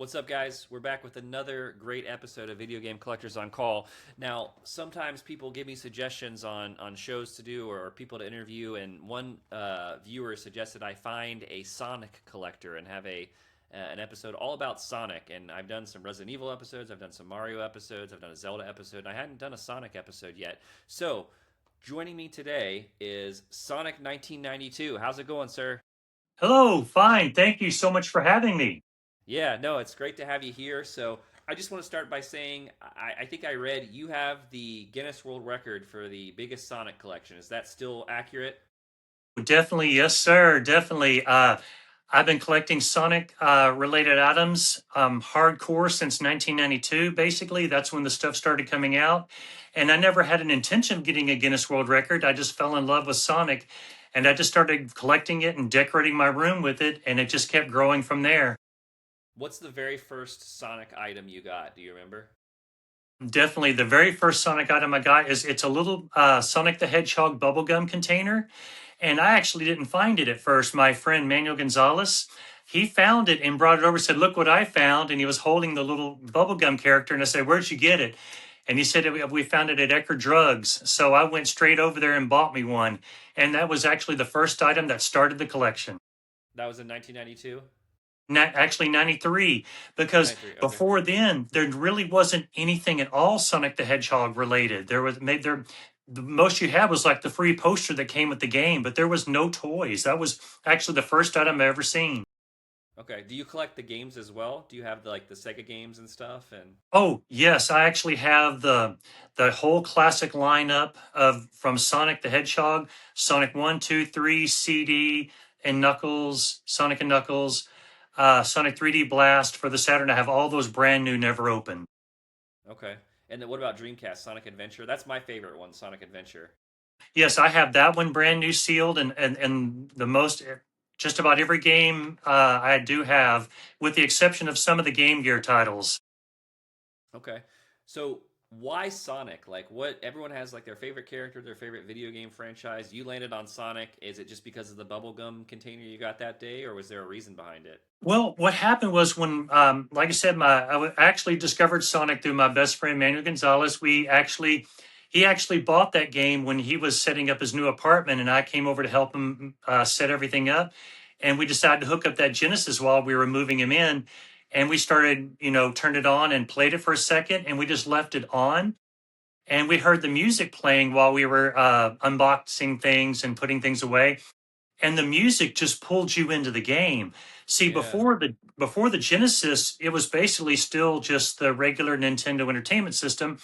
What's up, guys? We're back with another great episode of Video Game Collectors on Call. Now, sometimes people give me suggestions on shows to do or people to interview, and one viewer suggested I find a Sonic collector and have an episode all about Sonic. And I've done some Resident Evil episodes, I've done some Mario episodes, I've done a Zelda episode, and I hadn't done a Sonic episode yet. So, joining me today is Sonic1992. How's it going, sir? Hello, fine. Thank you so much for having me. Yeah, no, it's great to have you here. So I just want to start by saying I think I read you have the Guinness World Record for the biggest Sonic collection. Is that still accurate? Definitely, yes, sir. Definitely. I've been collecting Sonic related items hardcore since 1992. Basically, that's when the stuff started coming out. And I never had an intention of getting a Guinness World Record. I just fell in love with Sonic and I just started collecting it and decorating my room with it. And it just kept growing from there. What's the very first Sonic item you got? Do you remember? Definitely, the very first Sonic item I got is it's a little Sonic the Hedgehog bubblegum container, and I actually didn't find it at first. My friend Manuel Gonzalez, he found it and brought it over. Said, "Look what I found!" And he was holding the little bubblegum character, and I said, "Where'd you get it?" And he said, "We found it at Ecker Drugs." So I went straight over there and bought me one, and that was actually the first item that started the collection. That was in 1992? Actually 93, because 93, okay. before then there really wasn't anything at all Sonic the Hedgehog related. There was maybe there the most you had was like the free poster that came with the game, but there was no toys. That was actually the first item I ever seen. Okay. Do you collect the games as well? Do you have the Sega games and stuff? And Oh yes, I actually have the whole classic lineup of from Sonic the Hedgehog, Sonic 1, 2, 3, CD, and Knuckles, Sonic and Knuckles, Sonic 3D Blast for the Saturn. I have all those brand new, never opened. okay. And then what about Dreamcast, Sonic Adventure? That's my favorite one, Sonic Adventure. Yes, I have that one brand new sealed, and the most just about every game I do have, with the exception of some of the Game Gear titles. Okay. So why Sonic? Like what everyone has like their favorite character, their favorite video game franchise. You landed on Sonic. Is it just because of the bubblegum container you got that day, or was there a reason behind it? Well, what happened was when, like I said, I actually discovered Sonic through my best friend Manuel Gonzalez. He actually bought that game when he was setting up his new apartment, and I came over to help him set everything up. And we decided to hook up that Genesis while we were moving him in, and we started, turned it on and played it for a second, and we just left it on. And we heard the music playing while we were unboxing things and putting things away, and the music just pulled you into the game. See, Yeah. before the Genesis, it was basically still just the regular Nintendo Entertainment System,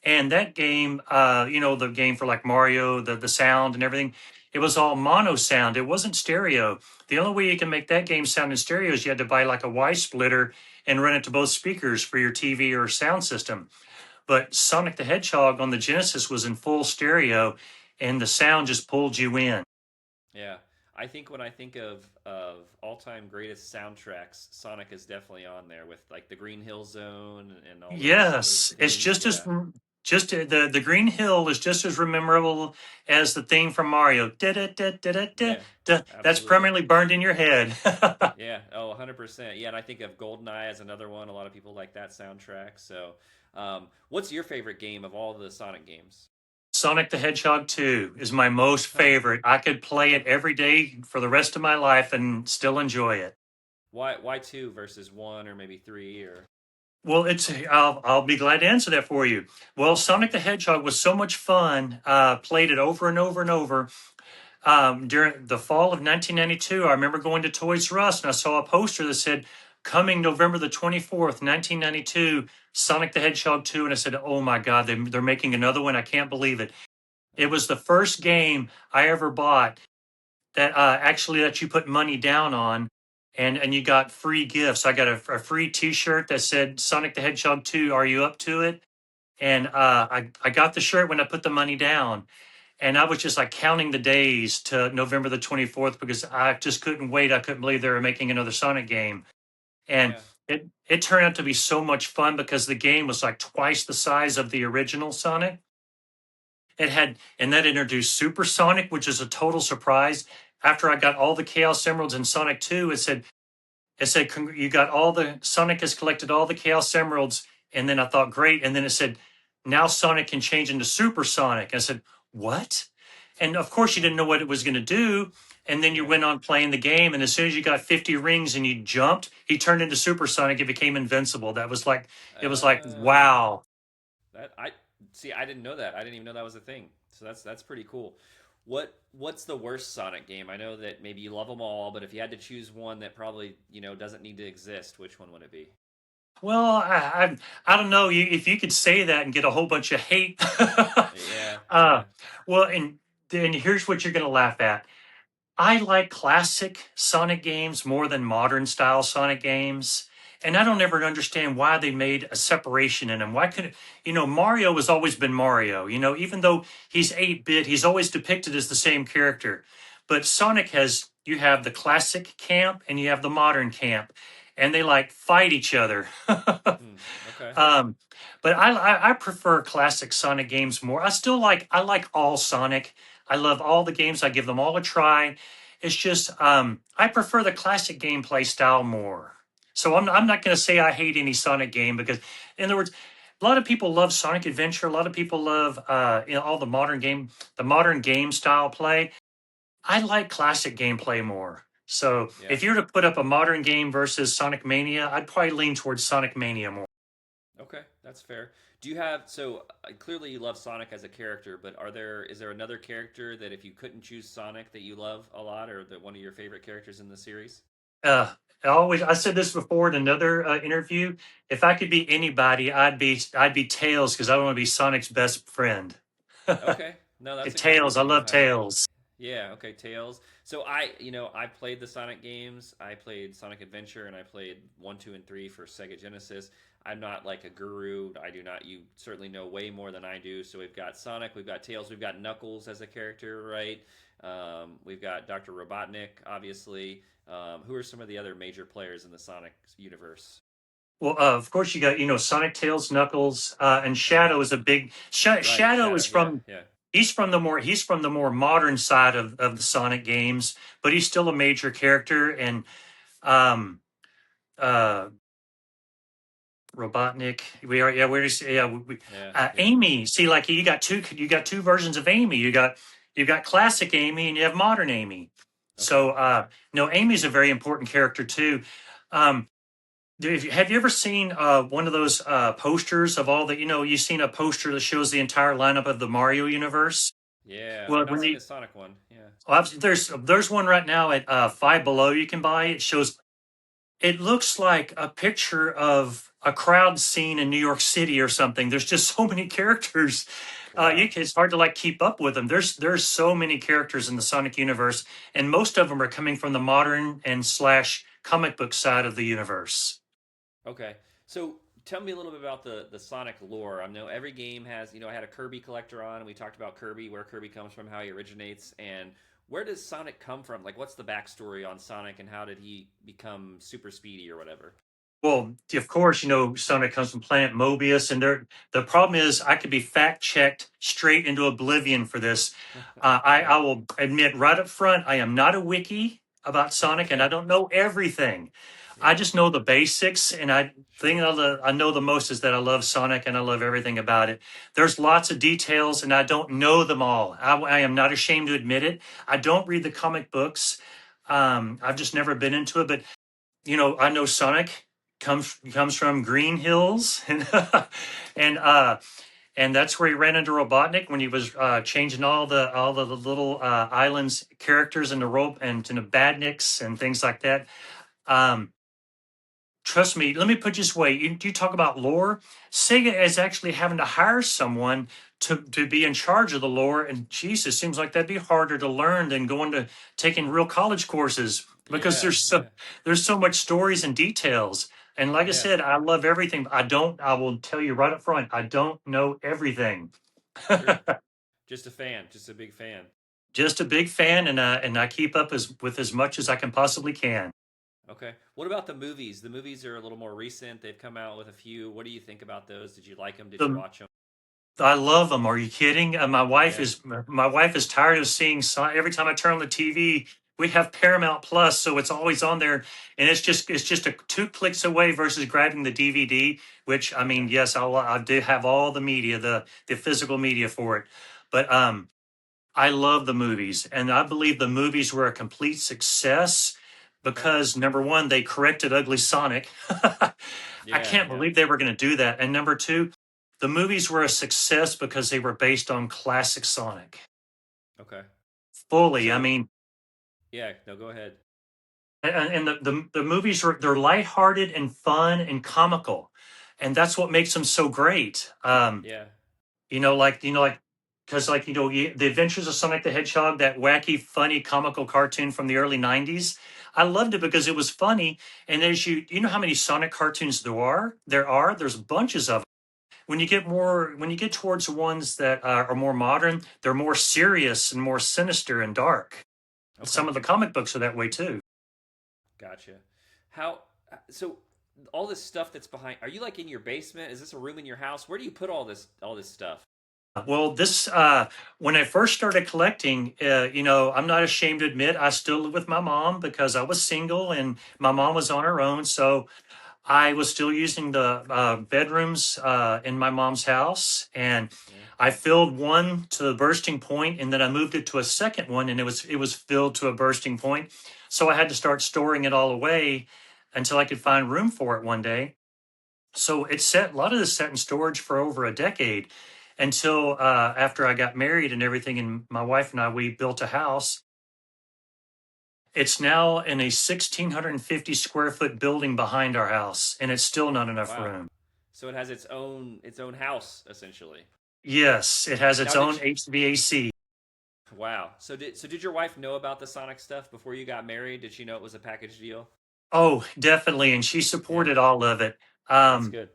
and that game, the game for like Mario, the sound and everything, it was all mono sound. It wasn't stereo. The only way you can make that game sound in stereo is you had to buy like a Y splitter and run it to both speakers for your TV or sound system. But Sonic the Hedgehog on the Genesis was in full stereo, and the sound just pulled you in. Yeah. I think when I think of all-time greatest soundtracks, Sonic is definitely on there with like the Green Hill Zone and all those Yes, it's themes. Yeah. the Green Hill is just as memorable as the theme from Mario. Da, da, da, da, da, da, Yeah. da. That's Absolutely. permanently burned in your head. Yeah. Oh, 100%. Yeah, and I think of GoldenEye as another one. A lot of people like that soundtrack. So, what's your favorite game of all the Sonic games? Sonic the Hedgehog 2 is my most Huh. favorite. I could play Huh. it every day for the rest of my life and still enjoy it. Why two versus one or maybe three or Well, I'll be glad to answer that for you. Well, Sonic the Hedgehog was so much fun. Played it over and over and over. During the fall of 1992, I remember going to Toys R Us and I saw a poster that said, "Coming November the 24th, 1992, Sonic the Hedgehog 2." And I said, "Oh my God, they're making another one. I can't believe it." It was the first game I ever bought that actually let you put money down on, and you got free gifts. I got a free T-shirt that said Sonic the Hedgehog 2. Are you up to it? And I got the shirt when I put the money down. And I was just like counting the days to November the 24th because I just couldn't wait. I couldn't believe they were making another Sonic game. And yeah. it turned out to be so much fun because the game was like twice the size of the original Sonic. And that introduced Super Sonic, which is a total surprise. After I got all the Chaos Emeralds in Sonic 2, it said, It said, you got all the, Sonic has collected all the Chaos Emeralds. And then I thought, great. And then it said, now Sonic can change into Super Sonic. I said, what? And of course, you didn't know what it was going to do. And then you Yeah. went on playing the game. And as soon as you got 50 rings and you jumped, he turned into Super Sonic. It became invincible. It was like, Oh, wow. that I see. I didn't know that. I didn't even know that was a thing. So that's pretty cool. What's the worst Sonic game? I know that maybe you love them all, but if you had to choose one that probably doesn't need to exist, which one would it be? Well, I don't know if you could say that and get a whole bunch of hate. Yeah, uh, yeah. well, and then here's what you're going to laugh at. I like classic Sonic games more than modern style Sonic games. And I don't ever understand why they made a separation in them. Why couldn't, Mario has always been Mario. Even though he's 8-bit, he's always depicted as the same character. But you have the classic camp and you have the modern camp, and they like fight each other. Hmm. Okay. Um, but I prefer classic Sonic games more. I like all Sonic. I love all the games. I give them all a try. It's just I prefer the classic gameplay style more. So I'm Okay. not going to say I hate any Sonic game because, in other words, a lot of people love Sonic Adventure. A lot of people love all the modern game style play. I like classic gameplay more. So Yeah. if you were to put up a modern game versus Sonic Mania, I'd probably lean towards Sonic Mania more. Okay, that's fair. Do you have so clearly you love Sonic as a character, but is there another character that if you couldn't choose Sonic that you love a lot, or that one of your favorite characters in the series? Uh, I said this before in another interview. If I could be anybody, I'd be Tails because I want to be Sonic's best friend. Okay, no, that's a good Tails, I reason. love Tails. Yeah, okay, Tails. So I played the Sonic games. I played Sonic Adventure and I played 1, 2, and 3 for Sega Genesis. I'm not like a guru. I do not. You certainly know way more than I do. So we've got Sonic, we've got Tails, we've got Knuckles as a character, right? We've got Dr. Robotnik, obviously. Who are some of the other major players in the Sonic universe? Well, of course you got Sonic, Tails, Knuckles, and Uh-huh. Shadow is a big Right, Shadow is Shadow. Yeah, from yeah. he's from the more modern side of the Sonic games, but he's still a major character. And um, uh, Robotnik. We are, yeah. Where is, yeah. Yeah, yeah. Amy. See, like you got two versions of Amy. You got classic Amy and you have modern Amy. Okay. So, no, Amy's a very important character too. Um, have you ever seen one of those posters of all the, you've seen a poster that shows the entire lineup of the Mario universe? Yeah, I've Well, not seen a Sonic one. Yeah. there's one right now at Five Below you can buy. It looks like a picture of a crowd scene in New York City or something. There's just so many characters. Wow. It's hard to like keep up with them. There's so many characters in the Sonic universe, and most of them are coming from the modern and slash comic book side of the universe. Okay. So tell me a little bit about the Sonic lore. I know every game has, I had a Kirby collector on, and we talked about Kirby, where Kirby comes from, how he originates, and where does Sonic come from? Like, what's the backstory on Sonic, and how did he become super speedy or whatever? Well, of course, Sonic comes from Planet Mobius, and the problem is I could be fact checked straight into oblivion for this. I Okay. will admit right up front, I am not a wiki about Sonic, and I Okay. don't know everything. I Yeah. just know the basics, and Sure. I know the most is that I love Sonic and I love everything about it. There's lots of details, and I don't know them all. I am not ashamed to admit it. I don't read the comic books. I've just never been into it, but I know Sonic comes from Green Hills, and and that's where he ran into Robotnik when he was changing all the little islands characters into rope and to the badniks and things like that. Um, Trust me, let me put it this way. You talk about lore. Sega is actually having to hire someone to be in charge of the lore. And Jesus, seems like that'd be harder to learn than going to taking real college courses because Yeah. Yeah. there's so much stories and details. And like I Yeah. said, I love everything. I will tell you right up front, I don't know everything. Sure. Just a fan. Just a big fan. Just a big fan, and I keep up with as much as I can possibly can. Okay. What about the movies? The movies are a little more recent. They've come out with a few. What do you think about those? Did you like them? Did you The watch them? I love them. Are you kidding? Yeah. My wife is tired of seeing every time I turn on the TV. we have Paramount Plus, so it's always on there, and it's just a 2 clicks away versus grabbing the DVD. Which I mean, Okay. yes, I do have all the media, the physical media for it, but I love the movies, and I believe the movies were a complete success Okay. because number one, they corrected Ugly Sonic. I Yeah. can't Yeah. believe they were going to do that. And number two, the movies were a success because they were based on classic Sonic. Okay. Fully, I So mean, yeah. No, go ahead. and the movies are they're lighthearted and fun and comical, and that's what makes them so great. Yeah. Like because the Adventures of Sonic the Hedgehog, that wacky, funny, comical cartoon from the early '90s. I loved it because it was funny. And as you know how many Sonic cartoons there's bunches of them. When you get towards the ones that are more modern, they're more serious and more sinister and dark. Okay. Some of the comic books are that way too. Gotcha. How? So all this stuff that's behind. Are you like in your basement? Is this a room in your house? Where do you put all this stuff? Well, this when I first started collecting, I'm not ashamed to admit I still live with my mom because I was single and my Yeah. mom was on her own. So I was still using the bedrooms in my mom's house, and Yeah. I filled one to the bursting point, and then I moved it to a second one, and it was filled to a bursting point. So I had to start storing it all away until I could find room for it one day. So a lot of this sat in storage for over a decade until after I got married and everything, and my wife and I we built a house. It's now in a 1,650 square foot building behind our house, and it's still not enough Wow. room. So it has its own house essentially. Yes, it has its Now own did HVAC. wow. So did your wife know about the Sonic stuff before you got married? Did she know it was a package deal? Oh, definitely, and she Yeah. supported all of it. That's Um, good.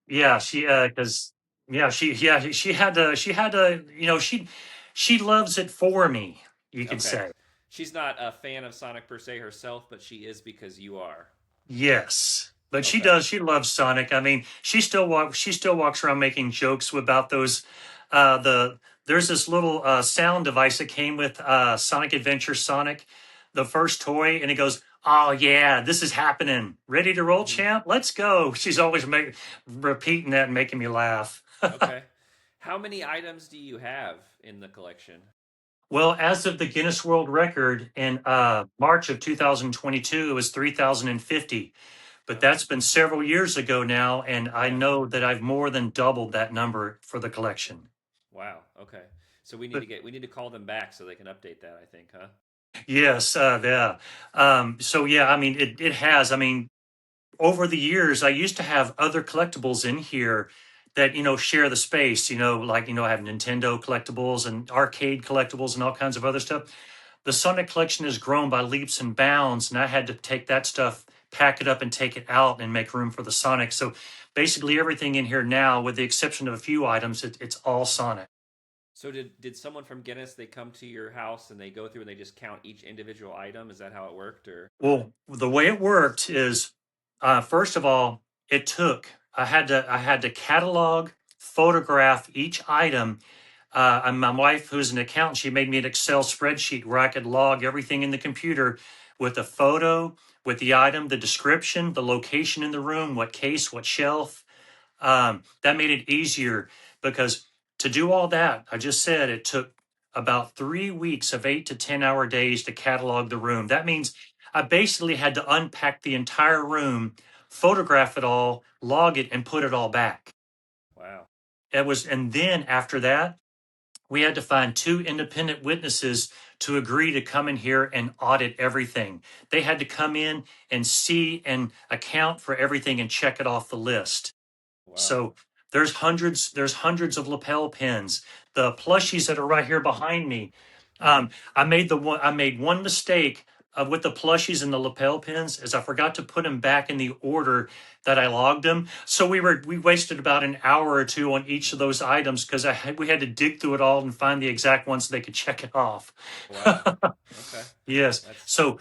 yeah, because she had to, she loves it for me. You could Okay. say. She's not a fan of Sonic per se herself, but she is because you are. Yes. But she Okay. does. She loves Sonic. I mean, she still walks around making jokes about those there's this little sound device that came with Sonic Adventure Sonic, the first toy, and it goes, "Oh yeah, this is happening. Ready to roll, Hmm. champ? Let's go." She's always repeating that and making me laugh. Okay. How many items do you have in the collection? Well, as of the Guinness World Record in Yeah. March of 2022, it was 3,050. But Oh, that's been several years ago now, and I yeah. know that I've more than doubled that number for the collection. Wow. Okay. So we need But to get we need to call them back so they can update that, I think, huh? yes, yeah. So yeah, I mean, it has. I mean, over the years, I used to have other collectibles in here that share the space. I have Nintendo collectibles and arcade collectibles and all kinds of other stuff. The Sonic collection has grown by leaps and bounds, and I had to take that stuff, pack it up, and take it out and make room for the Sonic. So basically, everything in here now, with the exception of a few items, it's all Sonic. So did someone from Guinness they come to your house and they go through and they just count each individual item? Is that how it worked or Well, the way it worked is, first of all, I had to catalog, photograph each item. And my wife, who's an accountant, she made me an Excel spreadsheet where I could log everything in the computer with a photo, with the item, the description, the location in the room, what case, what shelf. That made it easier because to do all that, I just said it took about 3 weeks of 8 to 10 hour days to catalog the room. That means I basically had to unpack the entire room, photograph it all, log it, and put it all back. wow. And then after that, we had to find two independent witnesses to agree to come in here and audit everything. They had to come in and see and account for everything and check it off the list. Wow. So there's hundreds of lapel pins. The plushies that are right here behind me. Mhm. I made one mistake with the plushies and the lapel pins is I forgot to put them back in the order that I logged them. So we wasted about an hour or two on each of those items because we had to dig through it all and find the exact ones so they could check it off. Wow. Okay. Yes. That's So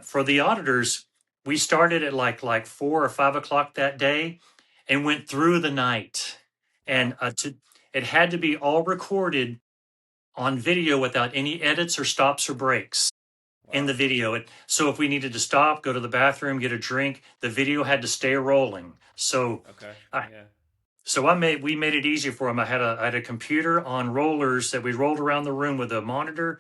for the auditors, we started at like 4 or 5 o'clock that day, and went through the night, and wow. it had to be all recorded on video without any edits or stops or breaks. in the Wow. video. So if we needed to stop, go to the bathroom, get a drink, the video had to stay rolling. Okay. I, Yeah. we made it easier for him. I had a computer on rollers that we rolled around the room with a monitor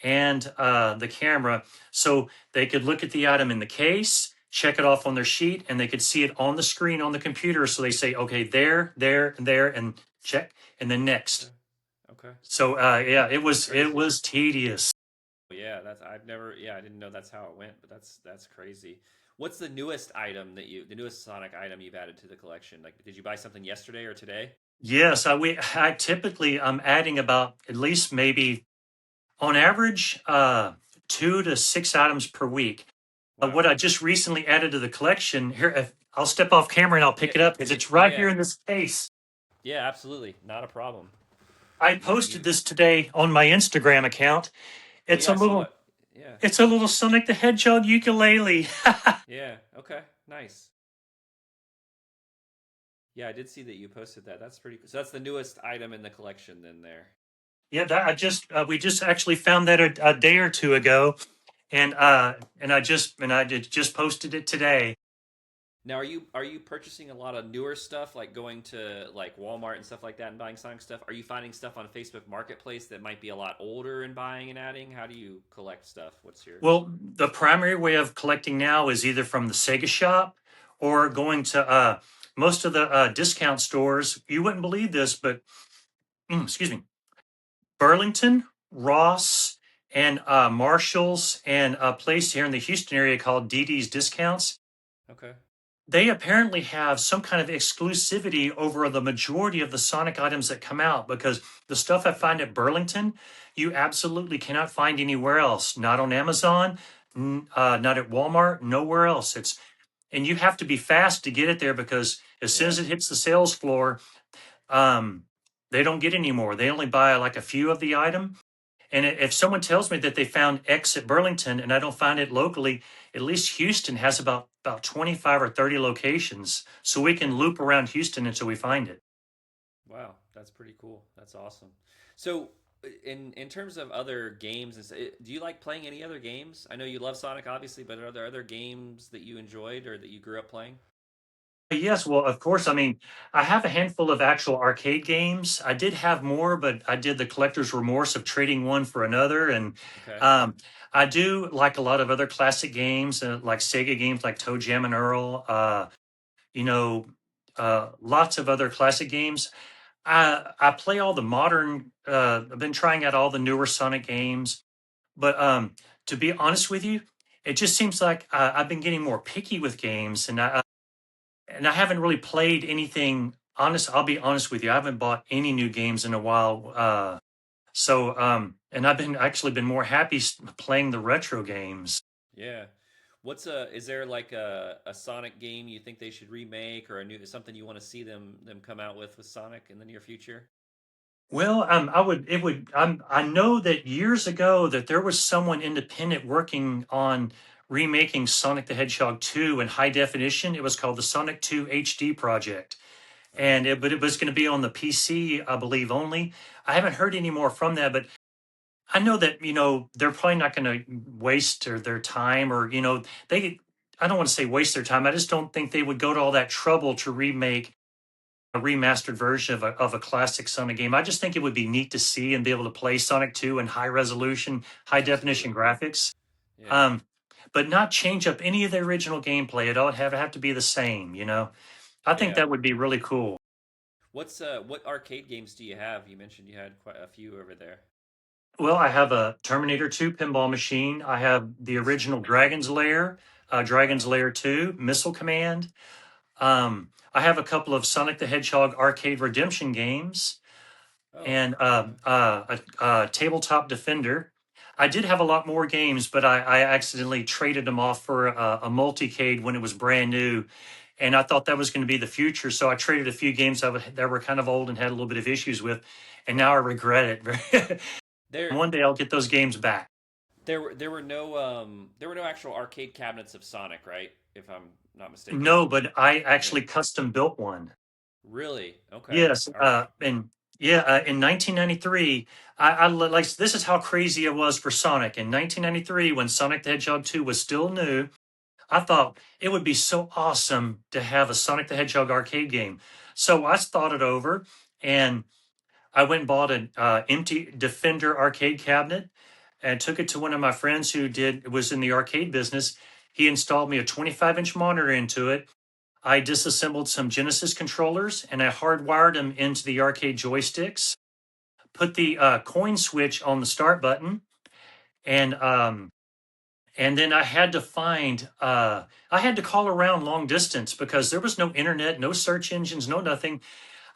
and the camera, so they could look at the item in the case, check it off on their sheet, and they could see it on the screen on the computer. So they say, okay, there, and check, and then next. Okay. Okay. So yeah, That's it crazy. was tedious. Yeah, that's I've never yeah, I didn't know that's how it went, but that's crazy. What's the newest item the newest Sonic item you've added to the collection? Like did you buy something yesterday or today? Yes, I typically I'm adding about at least maybe on average 2 to 6 items per week. Wow. What I just recently added to the collection here, I'll step off camera and I'll Yeah. pick it up because it's Yeah, right yeah. here in this case. Yeah, absolutely. Not a problem. I You posted this today on my Instagram account. Oh It's yeah, a I saw little it. Yeah. it's a little Sonic the Hedgehog ukulele. Yeah. Okay. Nice. Yeah, I did see that you posted that. That's pretty cool. So that's the newest item in the collection then there. Yeah, that I just we just actually found that a day or two ago, and I did just posted it today. Now, are you purchasing a lot of newer stuff, like going to like Walmart and stuff like that and buying Sonic stuff? Are you finding stuff on Facebook Marketplace that might be a lot older and buying and adding? How do you collect stuff? What's your Well, the primary way of collecting now is either from the Sega shop or going to most of the discount stores. You wouldn't believe this, but excuse me, Burlington, Ross, and Marshalls, and a place here in the Houston area called DD's Discounts. Okay? They apparently have some kind of exclusivity over the majority of the Sonic items that come out because the stuff I find at Burlington, you absolutely cannot find anywhere else. Not on Amazon, not at Walmart, nowhere else. And you have to be fast to get it there because as soon Yeah. as it hits the sales floor, um, they don't get any more. They only buy like a few of the item. And if someone tells me that they found X at Burlington and I don't find it locally, at least Houston has about 25 or 30 locations. So we can loop around Houston until we find it. Wow, that's pretty cool. That's awesome. So, in terms of other games, and do you like playing any other games? I know you love Sonic, obviously, but are there other games that you enjoyed or that you grew up playing? Yes, well, of course. I mean, I have a handful of actual arcade games. I did have more, but I did the collector's remorse of trading one for another. And Okay. um, I do like a lot of other classic games, like Sega games like Toe Jam and Earl. You know, lots of other classic games. I play all the modern. I've been trying out all the newer Sonic games, but to be honest with you, it just seems like I've been getting more picky with games, and I haven't really played anything. Honest, I'll be honest with you, I haven't bought any new games in a while. And I've been actually been more happy playing the retro games. Yeah. Is there like a Sonic game you think they should remake or a new something you want to see them come out with Sonic in the near future? Well, I know that years ago that there was someone independent working on remaking Sonic the Hedgehog 2 in high definition. It was called the Sonic 2 HD project. Okay. But it was going to be on the PC, I believe only. I haven't heard any more from that, but I know that, they're probably not going to waste their time or, I don't want to say waste their time. I just don't think they would go to all that trouble to remake a remastered version of a classic Sonic game. I just think it would be neat to see and be able to play Sonic 2 in high resolution, high definition Absolutely. graphics. Yeah. Um, but not change up any of the original gameplay. It all have to be the same, I think Yeah. that would be really cool. What arcade games do you have? You mentioned you had quite a few over there. Well, I have a Terminator 2 pinball machine. I have the original Dragon's Wow. Lair 2, Missile Command. I have a couple of Sonic the Hedgehog arcade redemption games Oh, and okay. a Tabletop Defender. I did have a lot more games, but I accidentally traded them off for a multicade when it was brand new. And I thought that was going to be the future. So I traded a few games that were kind of old and had a little bit of issues with. And now I regret it. There One day I'll get those games back. there were no actual arcade cabinets of Sonic, right? If I'm not mistaken. No, but I Yeah. actually custom built one. Really? Okay. Yes, All right. and Yeah, in 1993, like this is how crazy it was for Sonic. In 1993, when Sonic the Hedgehog 2 was still new, I thought it would be so awesome to have a Sonic the Hedgehog arcade game. So I thought it over, and I went and bought an empty Defender arcade cabinet and took it to one of my friends who was in the arcade business. He installed me a 25-inch monitor into it. I disassembled some Genesis controllers and I hardwired them into the arcade joysticks. Put the coin switch on the start button, and then I had to I had to call around long distance because there was no internet, no search engines, no nothing.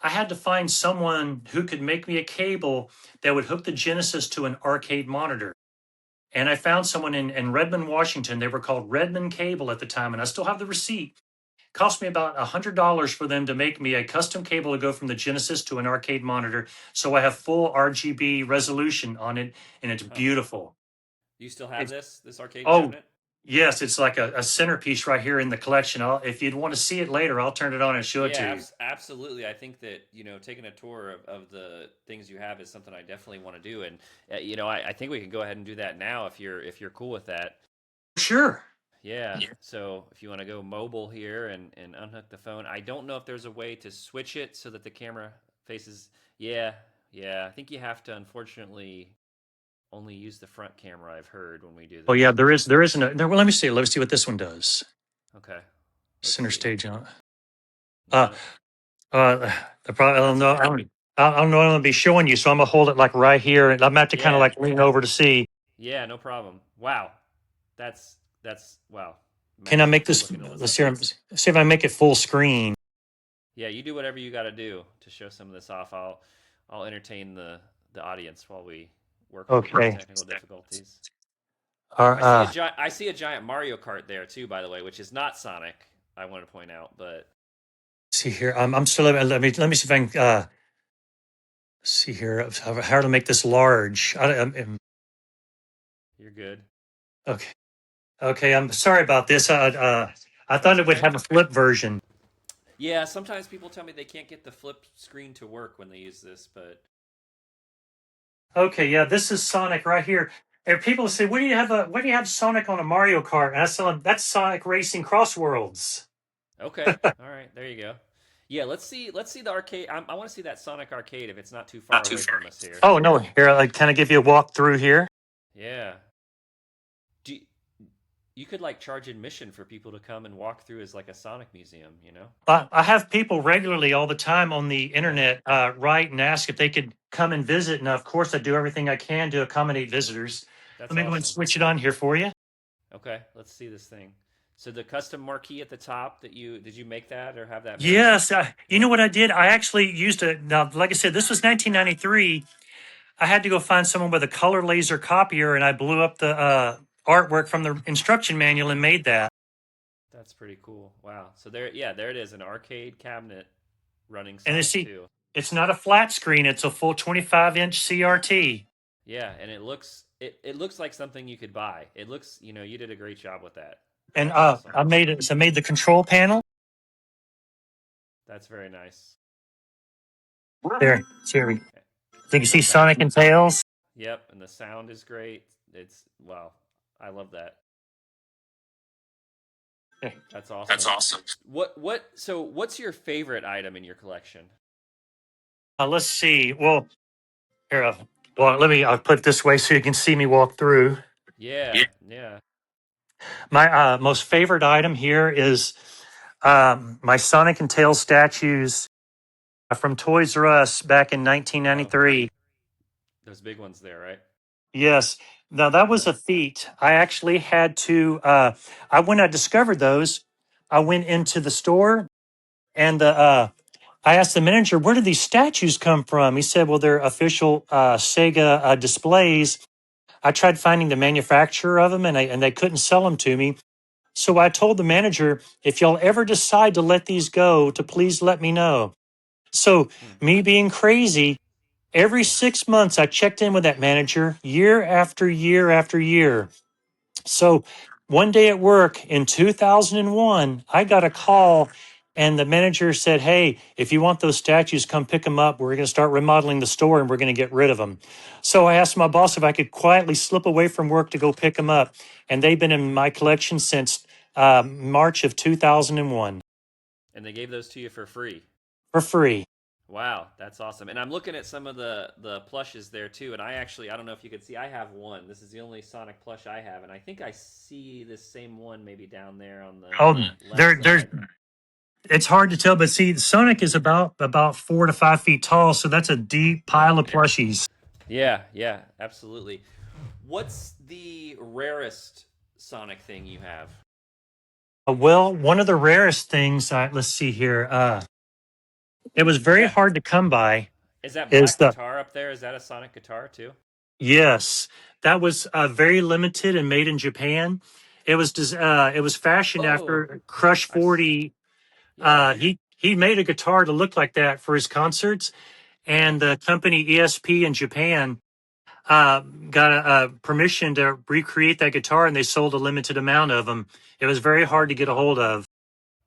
I had to find someone who could make me a cable that would hook the Genesis to an arcade monitor. And I found someone in Redmond, Washington. They were called Redmond Cable at the time, and I still have the receipt. Cost me about $100 for them to make me a custom cable to go from the Genesis to an arcade monitor. So I have full RGB resolution on it, and it's Huh. beautiful. Do you still have It's this arcade oh cabinet? yes, it's like a centerpiece right here in the collection. If you'd want to see it later, I'll turn it on and show it to Yeah, you. absolutely. I think that, taking a tour of the things you have is something I definitely want to do. And, I think we can go ahead and do that now if you're cool with that. Sure. Yeah. So if you want to go mobile here and unhook the phone, I don't know if there's a way to switch it so that the camera faces. Yeah. Yeah. I think you have to, unfortunately, only use the front camera, I've heard, when we do Oh yeah, this. there is no. Well, let me see. Let's see what this one does. Okay. Let's Center see. stage on. Uh, None. the problem. I don't That's know. okay. I don't know what I'm gonna be showing you, so I'm gonna hold it like right here, and I'm gonna have to kind of Yeah. like lean over to see. Yeah. No problem. Wow. That's wow. Can I make Masterful this? looking. It looks Let's like see. it's. See if I make it full screen. Yeah. You do whatever you got to do to show some of this off. I'll entertain the audience while we work through these Okay. technical difficulties. Or, I see a giant Mario Kart there too, by the way, which is not Sonic. I want to point out, but see here. I'm still. Let me see if I can. See here. How to make this large? you're good. Okay. Okay. I'm sorry about this. I thought That's it would okay. have a flip version. Yeah, sometimes people tell me they can't get the flip screen to work when they use this, but Okay, yeah, this is Sonic right here. And people say, What do you have Sonic on a Mario Kart?" And I tell them, "That's Sonic Racing Cross Worlds." okay. All right, there you go. Yeah, let's see the arcade. I want to see that Sonic arcade if it's not too far away from us here. Oh no, here I kind of give you a walk through here. Yeah. Do you could like charge admission for people to come and walk through as like a Sonic museum, you know? I have people regularly all the time on the Yeah. internet write and ask if they could come and visit, and of course I do everything I can to accommodate visitors. Let That's me go and awesome. switch it on here for you. Okay, let's see this thing. So the custom marquee at the top that you did you make that or have that made? Yes, you know what I did? I actually used it. Now, like I said, this was 1993. I had to go find someone with a color laser copier, and I blew up the artwork from the instruction manual and made that. That's pretty cool. Wow. So there it is, an arcade cabinet running And you Sonic see, 2. it's not a flat screen; it's a full 25-inch CRT. Yeah, and it looks like something you could buy. It looks, you did a great job with that. And That's awesome. I made it. So I made the control panel That's very nice. there. Here, you Okay. can And the see sound. Sonic and Tails. Yep, and the sound is great. It's wow. I love that. That's That's awesome. awesome. What's your favorite item in your collection? Let's see. Well, here. Well, let me. I'll put it this way so you can see me walk through. Yeah, yeah. My most favorite item here is my Sonic and Tails statues from Toys R Us back in Oh, 1993. those big ones there, right? Yes. Now that was Uh-huh. a feat. I actually had to. When I discovered those, I went into the store and I asked the manager, "Where did these statues come from?" He said, "Well, they're official Sega displays." I tried finding the manufacturer of them, and they couldn't sell them to me. So I told the manager, "If y'all ever decide to let these go, to please let me know." So Hmm. me being crazy, every 6 months, I checked in with that manager year after year after year. So one day at work in 2001, I got a call And the manager said, "Hey, if you want those statues, come pick them up. We're going to start remodeling the store and we're going to get rid of them." So I asked my boss if I could quietly slip away from work to go pick them up. And they've been in my collection since March of 2001 And they gave those to you for free. for free. Wow, that's awesome. And I'm looking at some of the plushes there too. And I don't know if you could see, I have one. This is the only Sonic plush I have, and I think I see this same one maybe down there on the Oh, left there's side. it's hard to tell, but see, Sonic is about 4 to 5 feet tall, so that's a deep pile of plushies. Yeah, yeah, absolutely. What's the rarest Sonic thing you have? Well, one of the rarest things, let's see here, it was Is very that hard to come by, is that is black the guitar up there? Is that a Sonic guitar too? yes, that was very limited and made in Japan. It was fashioned Oh, after Crush I've s- 40. yeah. He made a guitar to look like that for his concerts, Uh-huh. and the company ESP in Japan got a permission to recreate that guitar, and they sold a limited amount of them. It was very hard Oh, to get a hold of.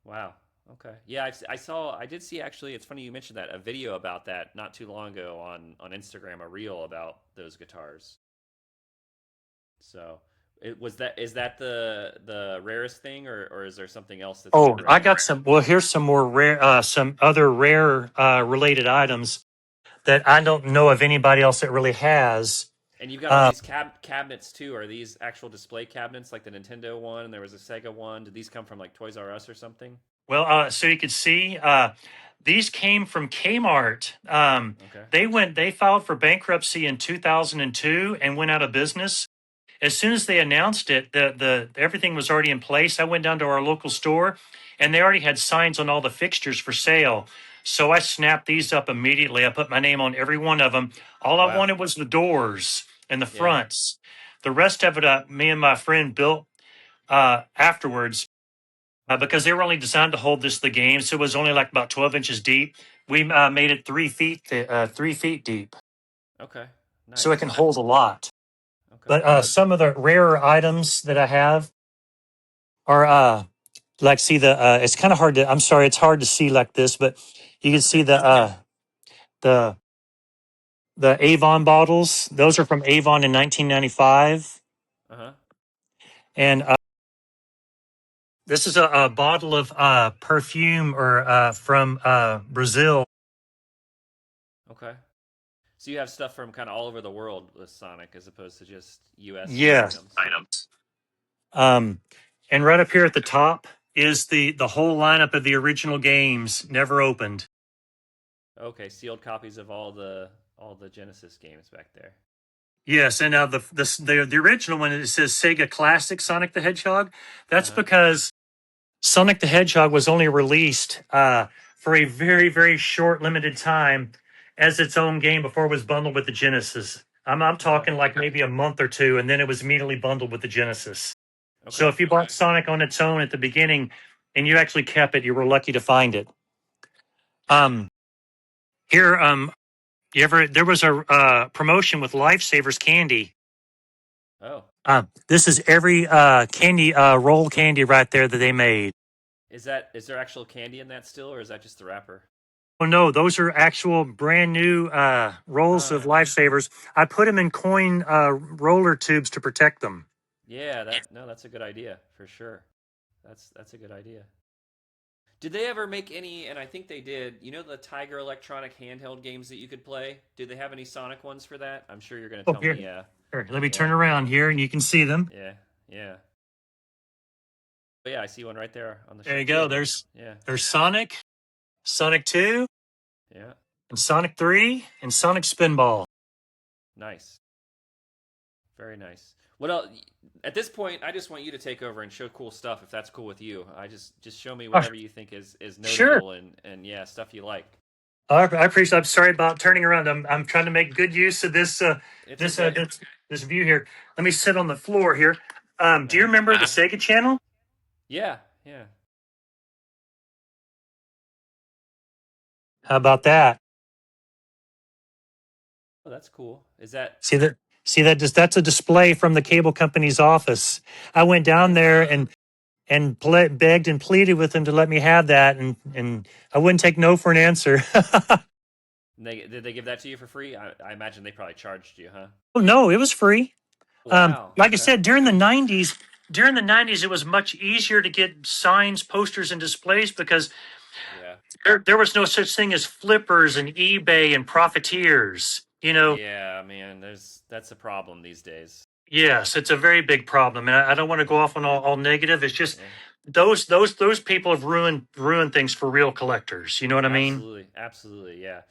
wow. Okay. Yeah, I saw. I did see actually. It's funny you mentioned that a video about that not too long ago on Instagram, a reel about those guitars. So, it was that is that the rarest thing, or is there something else that's Oh, more I rare? got some. Well, here's some more rare, some other rare related items that I don't know of anybody else that really has. And you've got all Uh, these cabinets too. Are these actual display cabinets like the Nintendo one? And there was a Sega one. Did these come from like Toys R Us or something? so you could see, these came from Kmart. Okay. They filed for bankruptcy in 2002 and went out of business. As soon as they announced it, the everything was already in place. I went down to our local store, and they already had signs on all the fixtures for sale. So I snapped these up immediately. I put my name on every one of them. All I Wow. wanted was the doors and the Yeah. fronts. The rest of it, me and my friend built afterwards, because they were only designed to hold the game. So it was only like about 12 inches deep. We made it 3 feet, 3 feet deep, Okay. so it can Nice. hold a lot. Okay. But some of the rarer items that I have are like see the it's kind of hard to, I'm sorry, it's hard to see like this, but you can That's see okay. the the Avon bottles. Those are from Avon in 1995. Uh huh. And this is a bottle of perfume or from Brazil. Okay. So you have stuff from kind of all over the world with Sonic, as opposed to just U.S. Yes. items. Items. Um, and right up here at the top is the whole lineup of the original games, never opened. Okay. Sealed copies of all the Genesis games back there. Yes, and now the original one, it says Sega Classic Sonic the Hedgehog. Uh That's huh. because Sonic the Hedgehog was only released for a very, very short, limited time as its own game before it was bundled with the Genesis. I'm Okay. talking like maybe a month or two, and then it was immediately bundled with the Genesis. So Okay. if you bought Sonic on its own at the beginning and you actually kept it, you were lucky to find it. Um, here, you ever there was a promotion with Lifesavers candy. Oh, This is every candy roll candy right there that they made. is there actual candy in that still, or is that just the wrapper? Oh no, those are actual brand new rolls of Oh, Lifesavers. I put them in coin roller tubes to protect them. yeah. That's a good idea for sure. That's a good idea. Did they ever make any? And I think they did. You know the Tiger Electronic handheld games that you could play. Did they have any Sonic ones for that? I'm sure you're going to Oh, tell me. here, Yeah, here, let me yeah, turn around here and you can see them. yeah, yeah. But yeah, I see one right there on the There you shelf. go. Yeah, There's Sonic, Sonic 2, yeah. and Sonic 3, and Sonic Spinball. Nice, very nice. What else? At this point, I just want you to take over and show cool stuff. If that's cool with you, I just show me Oh, whatever you think is sure. notable and yeah, stuff you like. I appreciate. I'm sorry about turning around. I'm trying to make good use of It's this okay. this view here. Let me sit on the floor here. Do you Uh-huh. remember the Sega Channel? Yeah, yeah. How about that? Oh, that's cool. Is that See that? See that? That's a display from the cable company's office. I went down nice? there and and begged and pleaded with them to let me have that, and I wouldn't take no for an answer. Did they give that to you for free? I imagine they probably charged you, huh? Oh no, it was free. Wow. Like I Okay. said, during the '90s, it was much easier to get signs, posters, and displays because Yeah. there was no such thing as flippers and eBay and profiteers. You know, Yeah, man. That's a problem these days. yes, it's a very big problem, and I don't want to go off on all negative. It's just Yeah. those people have ruined things for real collectors. You know what I mean? Absolutely. Absolutely. Yeah.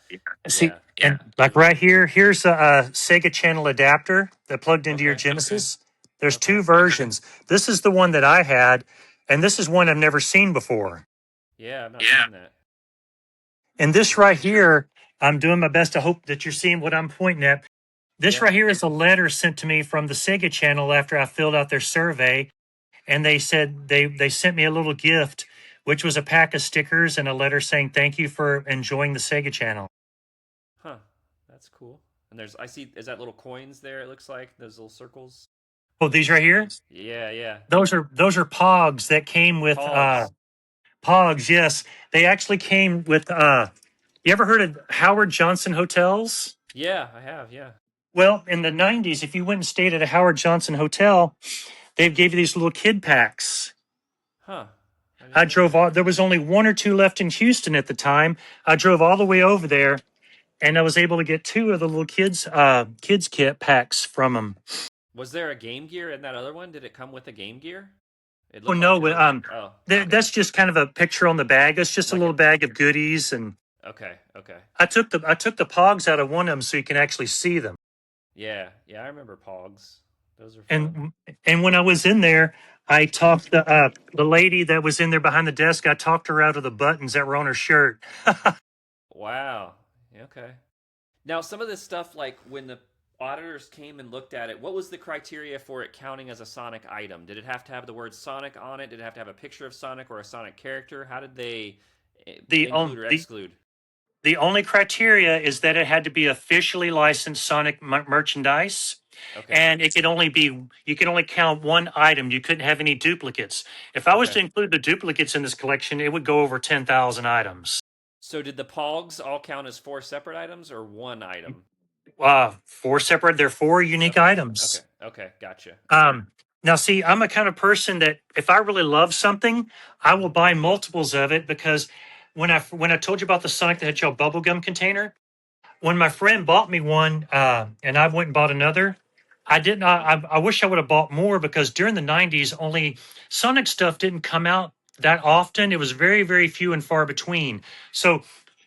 See, Yeah. and like right here, here's a Sega channel adapter that plugged into your Okay. Genesis. There's Okay. two versions. This is the one that I had, and this is one I've never seen before. Yeah, I've not seen that. And this right Interesting. here, I'm doing my best to hope that you're seeing what I'm pointing at. This Yeah. right here is a letter sent to me from the Sega channel after I filled out their survey, and they said they sent me a little gift, which was a pack of stickers and a letter saying thank you for enjoying the Sega channel. Huh. That's cool. And I see, is that little coins there? It looks like those little circles. Oh, these right here? Yeah. Yeah. Those are Pogs that came with Pogs. Pogs. Yes, they actually came with. You ever heard of Howard Johnson hotels? Yeah, I have. Yeah. Well, in the '90s, if you went and stayed at a Howard Johnson hotel, they gave you these little kid packs. Huh. I I didn't know drove that. all. There was only one or two left in Houston at the time. I drove all the way over there, and I was able to get two of the little kids kit packs from them. Was there a Game Gear in that other one? Did it come with a Game Gear? It Oh looked like no, there was. Oh, okay. that's just kind of a picture on the bag. It's just a Like little it. bag of goodies, and Okay. Okay. I took the Pogs out of one of them so you can actually see them. Yeah. Yeah. I remember Pogs. Those are fun. And when I was in there, I talked the lady that was in there behind the desk. I talked her out of the buttons that were on her shirt. Wow. Yeah, okay. Now, some of this stuff, like when the auditors came and looked at it, what was the criteria for it counting as a Sonic item? Did it have to have the word Sonic on it? Did it have to have a picture of Sonic or a Sonic character? How did they the include on or exclude? the only criteria is that it had to be officially licensed Sonic merchandise, Okay. and it could only be you could only count one item. You couldn't have any duplicates. If I was Okay. to include the duplicates in this collection, it would go over 10,000 items. So did the Pogs all count as four separate items or one item? Four separate. They're four unique Okay. Okay. items. Okay. Gotcha. Um, Now, see, I'm a kind of person that if I really love something, I will Mhm. buy multiples of it because when I told you about the Sonic the Hedgehog bubblegum container, when my friend bought me one, and I went and bought another, I didn't. I wish I would have bought more because during the '90s, only Sonic stuff didn't come out that often. It was very, very few and far between. So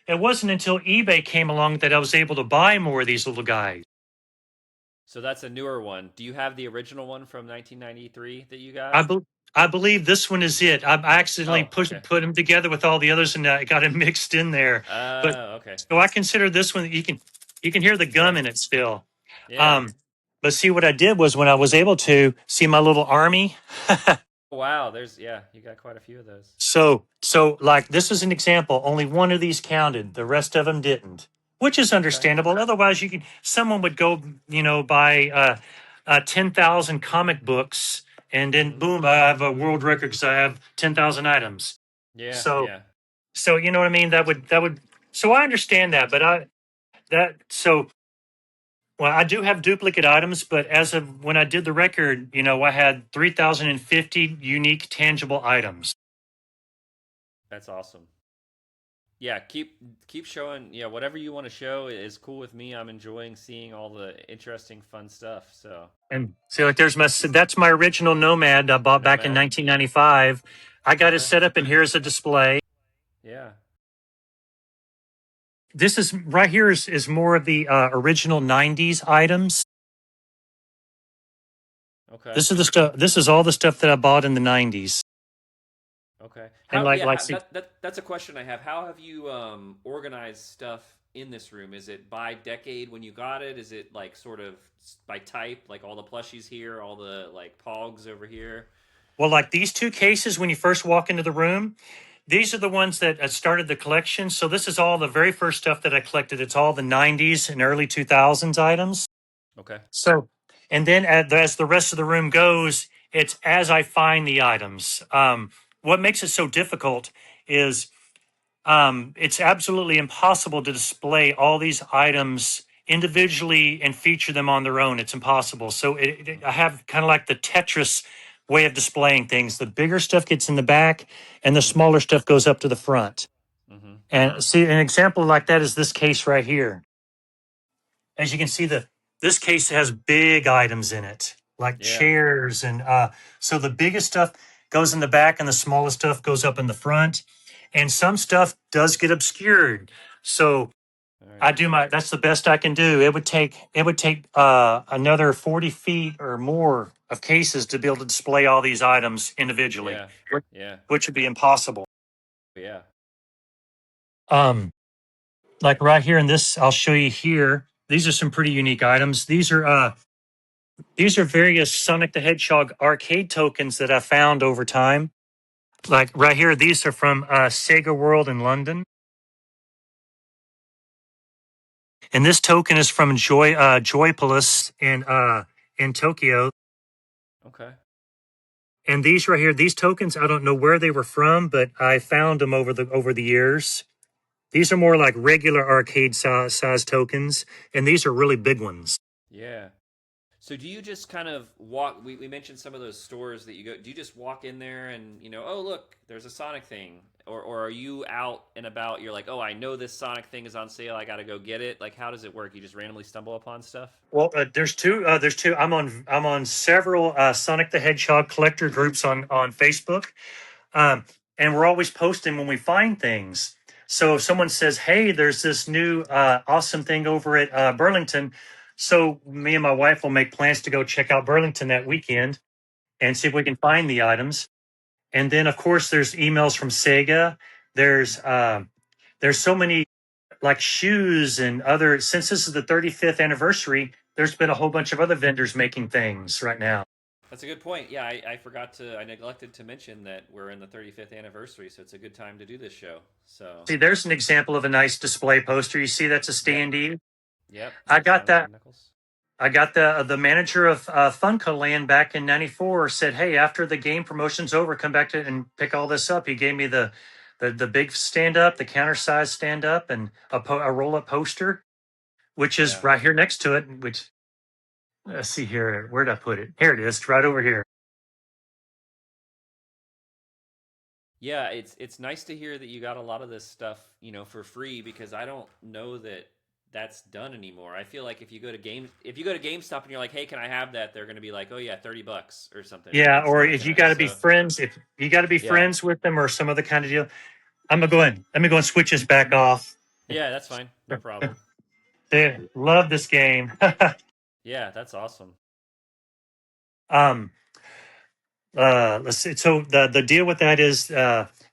it wasn't until eBay came along that I was able to buy more of these little guys. So that's a newer one. Do you have the original one from 1993 that you I, got? be, I believe this one is it. I accidentally Oh, okay. put them together with all the others, and I got it mixed in there. But Okay. so I consider this one. You can hear the Yeah. gum in it still. Yeah. Um, but see, what I did was when I was able to see my little army. Wow. Yeah, you got quite a few of those. So like this is an example. Only one of these counted. The rest of them didn't, which is Okay. understandable. Otherwise, someone would go, buy 10,000 comic books, and then Hmm. boom, I have a world record because I have 10,000 items. Yeah. So Yeah. you know what I mean. That would. So I understand that, but I that so well, I do have duplicate items, but as of when I did the record, I had 3,050 unique tangible items. That's awesome. Yeah, keep showing. Yeah, whatever you want to show is cool with me. I'm enjoying seeing all the interesting, fun stuff. So And see, like, that's my original Nomad I bought back in Nomad. 1995. I got it Okay. set up, and here's a display. Yeah. This is right here is more of the original '90s items. Okay. This is the stuff. This is all the stuff that I bought in the '90s, Okay. and How? Yeah. see, That's a question I have. How have you organized stuff in this room? Is it by decade when you got it? Is it like sort of by type, like all the plushies here, all the like Pogs over here? well, like these two cases when you first walk into the room. These are the ones that started the collection. So this is all the very first stuff that I collected. It's all the '90s and early 2000s items. Okay. So And then as the rest of the room goes, it's as I find the items. What makes it so difficult is it's absolutely impossible to display all these items individually and feature them on their own. It's impossible. So I have kind of like the Tetris way of displaying things. The bigger stuff gets in the back, and the Mm-hmm. smaller stuff goes up to the front. Mm-hmm. And see, an example like that is this case right here. As you can see, this case has big items in it, like Yeah. chairs, and so the biggest stuff goes in the back, and the smallest stuff goes up in the front. And some stuff does get obscured. So All right. I do my. That's the best I can do. It would take another 40 feet or more of cases to be able to display all these items individually, Yeah. Yeah. which would be impossible. Yeah. Um, like right here in this, I'll show you here. These are some pretty unique items. These are various Sonic the Hedgehog arcade tokens that I found over time. Like right here, these are from Sega World in London, and this token is from Joypolis in Tokyo. Okay. And these right here, these tokens, I don't know where they were from, but I found them over the years. These are more like regular arcade size tokens, and these are really big ones. Yeah. So do you just kind of walk? We mentioned some of those stores that you go. Do you just walk in there and oh look, there's a Sonic thing, or are you out and about? You're like, oh, I know this Sonic thing is on sale. I got to go get it. Like, how does it work? You just randomly stumble upon stuff? Well, there's two. There's two. I'm on several Sonic the Hedgehog collector groups on Facebook. Um, and we're always posting when we find things. So if someone says, "Hey, there's this new awesome thing over at Burlington," so me and my wife will make plans to go check out Burlington that weekend and see if we can find the items. And then, of course, there's emails from Sega. There's so many like shoes and other. Since this is the 35th anniversary, there's been a whole bunch of other vendors making things right now. That's a good point. Yeah, I forgot to. I neglected to mention that we're in the 35th anniversary, so it's a good time to do this show. So, See, there's an example of a nice display poster. You see, that's a yep, standee. yep. I got Sonic that. and Knuckles. I got the manager of Funko Land back in '94 said, "Hey, after the game promotion's over, come back to and pick all this up." He gave me the big stand up, the counter size stand up, and a roll up poster, which is Yeah, right here next to it. Which let's see here, where did I put it? Here it is, right over here. yeah. It's nice to hear that you got a lot of this stuff, for free because I don't know that that's done anymore. I feel like if you go to GameStop and you're like, hey, can I have that? They're going to be like, oh yeah, $30 or something, and Yeah, it's or not if you gonna. got to be So friends, if you got to be yeah, friends with them or some other kind of deal. I'm gonna go ahead. Let me go and switch this back off. yeah, that's fine, no problem. They love this game. Yeah, that's awesome. um, let's see. So the deal with that is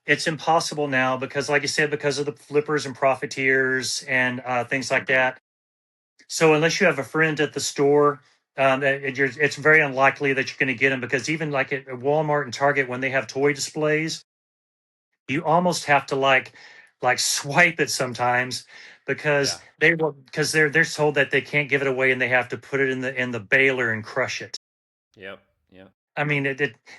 it's impossible now because, like you said, because of the flippers and profiteers and things like that. So unless you have a friend at the store, it's very unlikely that you're going to get them because even like at Walmart and Target, when they have toy displays, you almost have to like swipe it sometimes Yeah, because they're told that they can't give it away and they have to put it in the baler and crush it. yep, yep, I mean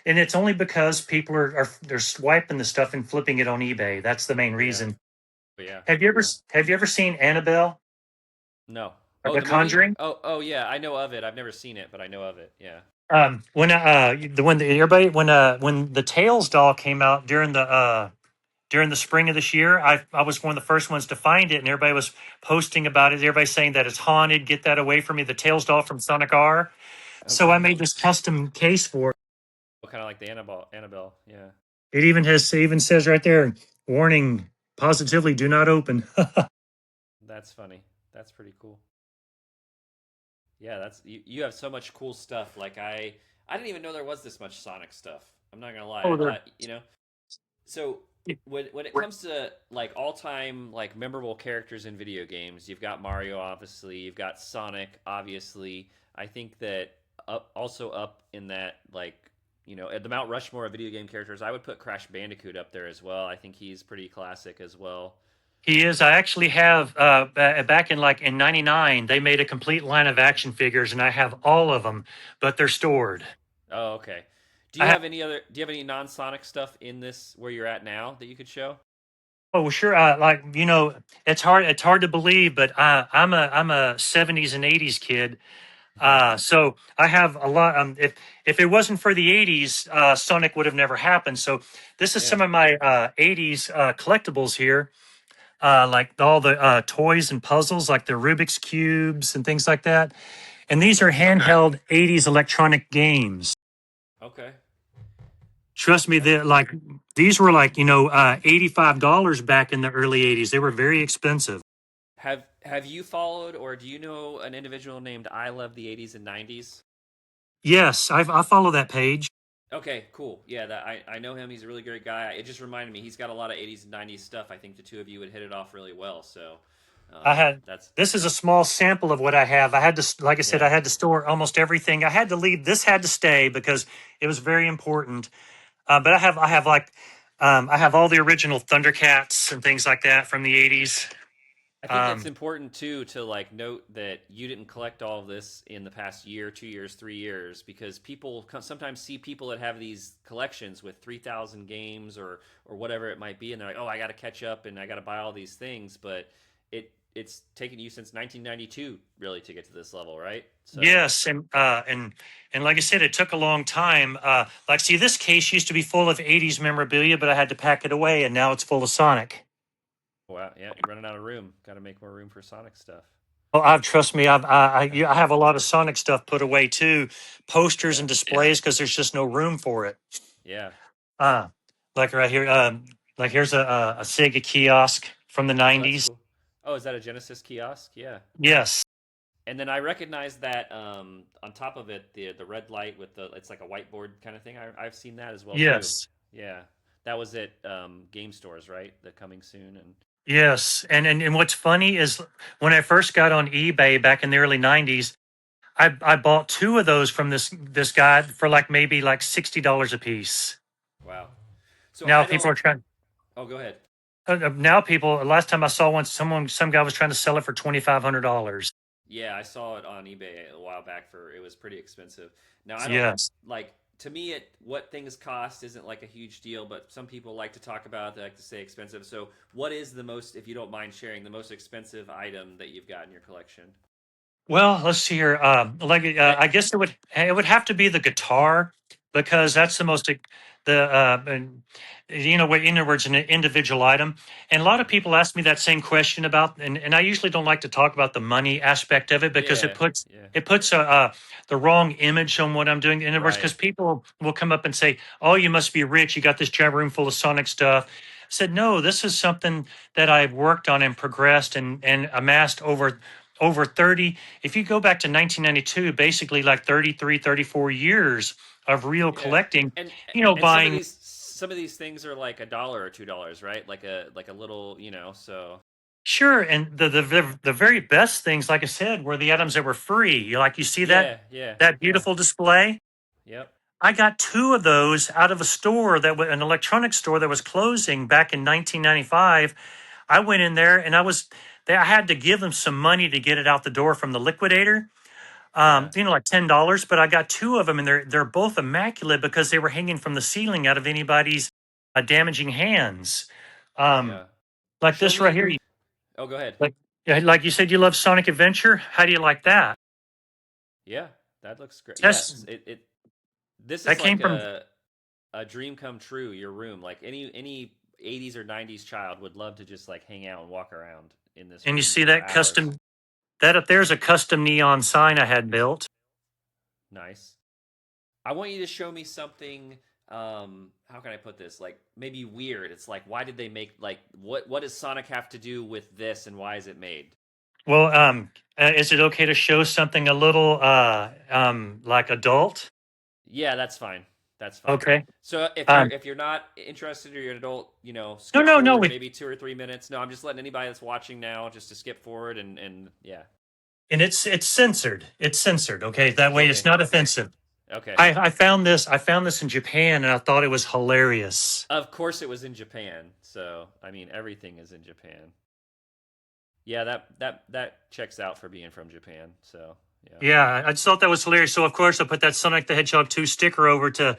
and it's only because people are they're swiping the stuff and flipping it on eBay. That's the main yeah, reason. yeah. Have you ever seen Annabelle No. or Oh, The the movie? Conjuring? Oh, yeah. I know of it. I've never seen it, but I know of it. Yeah. When the Tails doll came out during the spring of this year, I was one of the first ones to find it, and everybody was posting about it. Everybody saying that it's haunted. Get that away from me. The Tails doll from Sonic R. So I Okay. made this custom case for it. Well, kind of like the Annabelle. Annabelle. Yeah. It even says right there, warning: positively do not open. That's funny. That's pretty cool. Yeah. You have so much cool stuff. Like I didn't even know there was this much Sonic stuff. I'm not gonna lie. I Oh, there. thought So when it comes to like all time like memorable characters in video games, you've got Mario, obviously. You've got Sonic, obviously. I think that also up in that like at the Mount Rushmore of video game characters, I would put Crash Bandicoot up there as well. I think he's pretty classic as well. He is. I actually have back in like in '99, they made a complete line of action figures, and I have all of them, but they're stored. Oh, okay. Do I you have. have any other? Do you have any non-Sonic stuff in this where you're at now that you could show? Oh, well, sure. Like it's hard. It's hard to believe, but I'm a '70s and '80s kid. So I have a lot. If it wasn't for the '80s, Sonic would have never happened. So this is Yeah. some of my '80s collectibles here. Like all the toys and puzzles, like the Rubik's cubes and things like that. And these are handheld '80s electronic games. Okay. Trust me, That's they're like these were like $85 back in the early '80s. They were very expensive. have you followed or do you know an individual named I Love the 80s and 90s? Yes, I follow that page. Okay, cool. Yeah, that I know him. He's a really great guy. It just reminded me he's got a lot of 80s and 90s stuff. I think the two of you would hit it off really well. So, I had that's this is a small sample of what I have. I had to, like I said, I yeah. had to store almost everything. I had to leave. This had to stay because it was very important. But I have all the original Thundercats and things like that from the '80s. I think that's Um, important too to like note that you didn't collect all of this in the past year, 2 years, 3 years, because people sometimes see people that have these collections with 3,000 games or whatever it might be, and they're like, "Oh, I got to catch up and I got to buy all these things," but it's taken you since 1992 really to get to this level, right? So, yes, and like I said, it took a long time. Like, see, this case used to be full of '80s memorabilia, but I had to pack it away, and now it's full of Sonic. wow, yeah, you're running out of room. Got to make more room for Sonic stuff. Oh, I've trust me, I have a lot of Sonic stuff put away too, posters Yeah, and displays because there's just no room for it. yeah. Uh, like right here, like here's a Sega kiosk from the Oh, that's '90s. cool. Oh, is that a Genesis kiosk? Yeah. Yes, And then I recognize that on top of it, the red light with the it's like a whiteboard kind of thing. I've seen that as well too. yes, Yeah, that was at game stores, right? The coming soon and yes. And what's funny is when I first got on eBay back in the early '90s, I bought two of those from this guy for like maybe like $60 a piece. wow. So Now I people don't. are trying. Oh, go ahead. Now people. Last time I saw one, some guy was trying to sell it for $2,500. Yeah, I saw it on eBay a while back for it was pretty expensive. Now I don't Yes. like to me it what things cost isn't like a huge deal, but some people like to talk about they like to say expensive. So what is the most, if you don't mind sharing, the most expensive item that you've got in your collection? Well, let's see here. I I guess it would have to be the guitar because okay. that's the most the and, in other words, an individual item. And a lot of Hmm. people ask me that same question about, and I usually don't like to talk about the money aspect of it because it Yeah, puts yeah. it puts the wrong image on what I'm doing. In other words, Right. because people will come up and say, "Oh, you must be rich. You got this giant room full of Sonic stuff." I said, "No, this is something that I've worked on and progressed and amassed over 30. If you go back to 1992, basically like 33, 34 years of real Yeah. collecting, And buying. some of these things are like $1 or $2, right? Like a little, so Sure, and the very best things, like I said, were the items that were free. Like you see that yeah, yeah, that yeah. beautiful display. Yep. I got two of those out of a store that was an electronics store that was closing back in 1995. I went in there and I had to give them some money to get it out the door from the liquidator. Yeah. Like $10, but I got two of them, and they're both immaculate because they were hanging from the ceiling out of anybody's damaging hands. Um, Yeah. like Show this right me. here, Oh, go ahead. like yeah, like you said, you love Sonic Adventure. How do you like that? Yeah, that looks great. Yeah, That's it this that is came like from, a dream come true, your room. Like any 80s or 90s child would love to just like hang out and walk around in this and you room see for that hours. custom that up there's a custom neon sign I had built. Nice. I want you to show me something how can I put this? Like maybe weird. It's like why did they make like what does Sonic have to do with this and why is it made? Well, is it okay to show something a little like adult? Yeah, that's fine. That's fine. Okay. So Um, if you're not interested or you're an adult, no, skip no, no. forward maybe 2 or 3 minutes. No, I'm just letting anybody that's watching now just to skip forward and yeah. And it's censored. It's censored. Okay, that way it's Okay. not offensive. Okay. I found this in Japan, and I thought it was hilarious. Of course it was in Japan. So, I mean, everything is in Japan. Yeah, that checks out for being from Japan. So yeah. Yeah, I just thought that was hilarious. So of course I put that Sonic the Hedgehog 2 sticker over to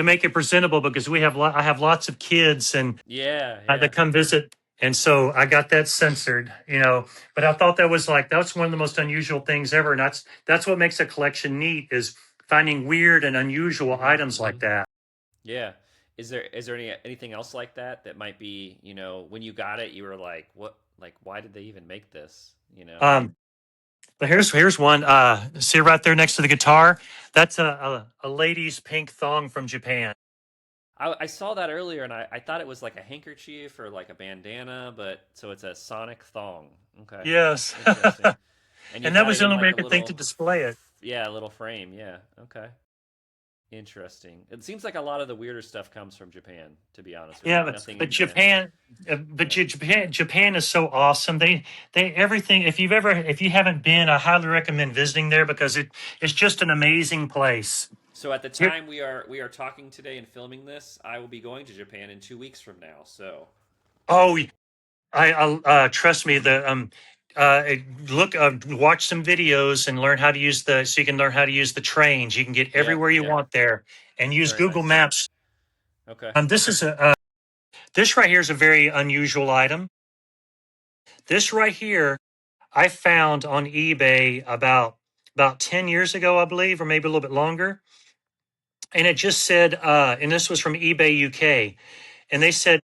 make it presentable because I have lots of kids and Yeah, yeah. that come visit, and so I got that censored, you know. But I thought that's one of the most unusual things ever, and that's what makes a collection neat is finding weird and unusual Hmm, items hmm. like that. Yeah. Is there anything else like that that might be, when you got it, you were like, what, like, why did they even make this? Um, but here's one. See right there next to the guitar. That's a lady's pink thong from Japan. I saw that earlier and I thought it was like a handkerchief or like a bandana, but so it's a Sonic thong. Okay. Yes, Interesting. And and you've that got was it the in only way I like a could think to little, display it. yeah, a little frame. Yeah. Okay. Interesting. It seems like a lot of the weirder stuff comes from Japan, to be honest with Yeah, you. but, Nothing, but yeah, Japan, yeah. Japan is so awesome. They everything. If you haven't been, I highly recommend visiting there because it's just an amazing place. So at the Here, time we are talking today and filming this, I will be going to Japan in 2 weeks from now. So oh, I trust me. Look, watch some videos and learn how to use so you can learn how to use the trains. You can get yeah, everywhere you yeah, want there, and use very Google nice. Maps. Okay. This right here is a very unusual item. This right here I found on eBay about 10 years ago, I believe, or maybe a little bit longer. And it just said, and this was from eBay UK, and they said,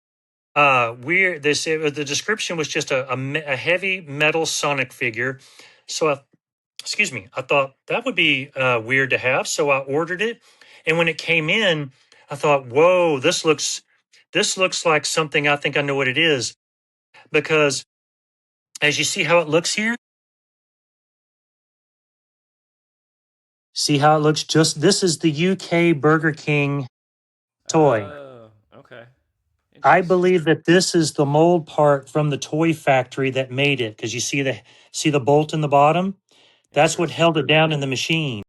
the description was just a heavy metal Sonic figure. So, excuse me, I thought that would be weird to have. So I ordered it. And when it came in, I thought, whoa, this looks like something I think I know what it is. Because as you see how it looks here, see how it looks just this is the UK Burger King toy. Oh, okay. I Interesting. believe that this is the mold part from the toy factory that made it because you see the bolt in the bottom. That's what Interesting. held it down in the machine.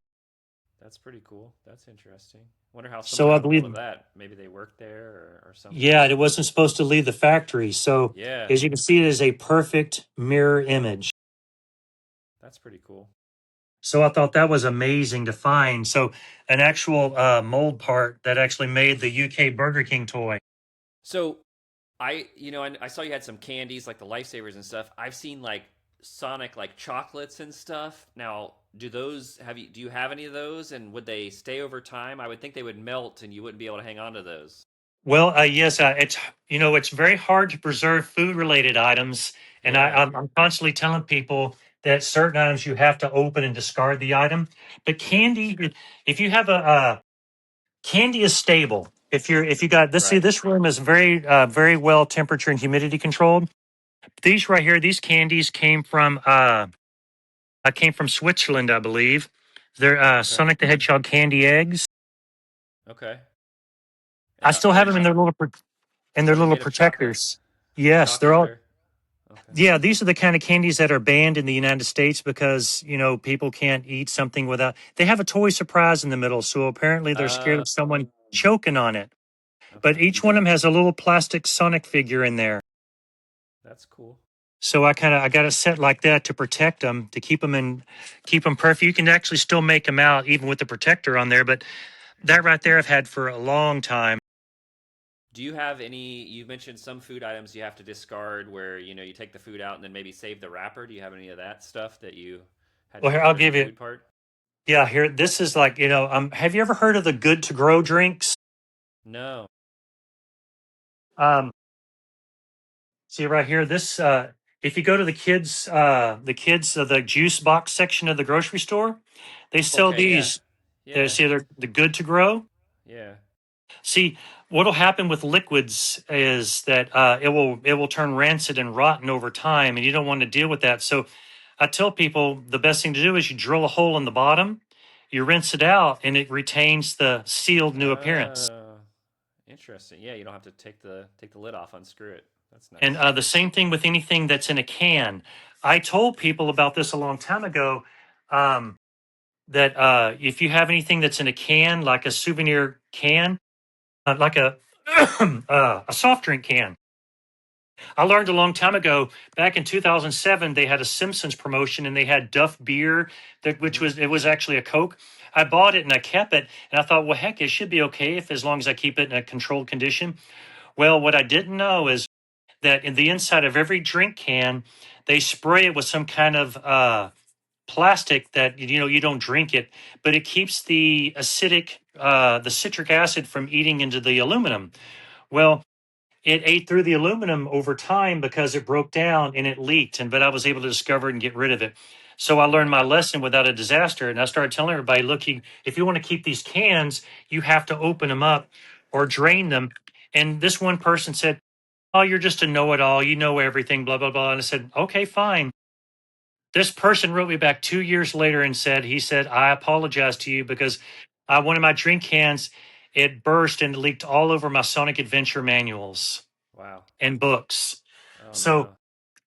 That's pretty cool. That's interesting. Wonder how someone So I got a hold of believe, that. Maybe they worked there or something. yeah, it wasn't supposed to leave the factory. So Yeah, as you can see, it is a perfect mirror image. that's pretty cool. So I thought that was amazing to find. So an actual mold part that actually made the UK Burger King toy. So I saw you had some candies like the lifesavers and stuff. I've seen like Sonic like chocolates and stuff. Now, do you have any of those and would they stay over time? I would think they would melt and you wouldn't be able to hang on to those. Well, yes, it's very hard to preserve food related items, and Yeah, I'm constantly telling people that certain items you have to open and discard the item. But yeah. candy, if you have candy is stable. If you got this, see Right. this room is very well temperature and humidity controlled. These right here, these candies came from Switzerland, I believe. They're Okay. Sonic the Hedgehog candy eggs. Okay. I And still have them in their are they little made of chocolate? protectors. Yes, they're Chocolate all. or okay. Yeah, these are the kind of candies that are banned in the United States because, people can't eat something without. They have a toy surprise in the middle, so apparently they're scared Uh of someone choking on it. But okay. each one of them has a little plastic Sonic figure in there. That's cool. So I got it set like that to protect them, to keep them perfect. You can actually still make them out even with the protector on there, but that right there I've had for a long time. Do you have any? You mentioned some food items you have to discard where you take the food out and then maybe save the wrapper. Do you have any of that stuff that you had to Well, here get I'll rid of the give you. food part? Yeah, here this is like have you ever heard of the Good to Grow drinks? No. Um, See right here, if you go to the juice box section of the grocery store, they sell Okay. Yeah. these. They Yeah. see they're the good to grow. Yeah. See, what'll happen with liquids is that it will turn rancid and rotten over time, and you don't want to deal with that. So I tell people the best thing to do is you drill a hole in the bottom, you rinse it out, and it retains the sealed new appearance. Interesting. Yeah, you don't have to take the lid off, unscrew it. That's And nice. the same thing with anything that's in a can. I told people about this a long time ago um, that if you have anything that's in a can, like a souvenir can, like a a soft drink can, I learned a long time ago, back in 2007, they had a Simpsons promotion and they had Duff beer, that which Hmm. was it was actually a Coke. I bought it and I kept it, and I thought, well, heck, it should be okay if as long as I keep it in a controlled condition. Well, what I didn't know is that in the inside of every drink can, they spray it with some kind of plastic that you don't drink it, but it keeps the citric acid from eating into the aluminum. Well, it ate through the aluminum over time because it broke down and it leaked, and but I was able to discover it and get rid of it. So I learned Wow. my lesson without a disaster, and I started telling everybody, look, if you want to keep these cans, you have to open them up or drain them. And this one person said, oh, you're just a know-it-all, you know everything, blah blah blah. And I said, okay, fine. This person wrote me back 2 years later and said, I apologize to you because one of my drink cans, it burst and leaked all over my Sonic Adventure manuals Wow. and books. Oh So no.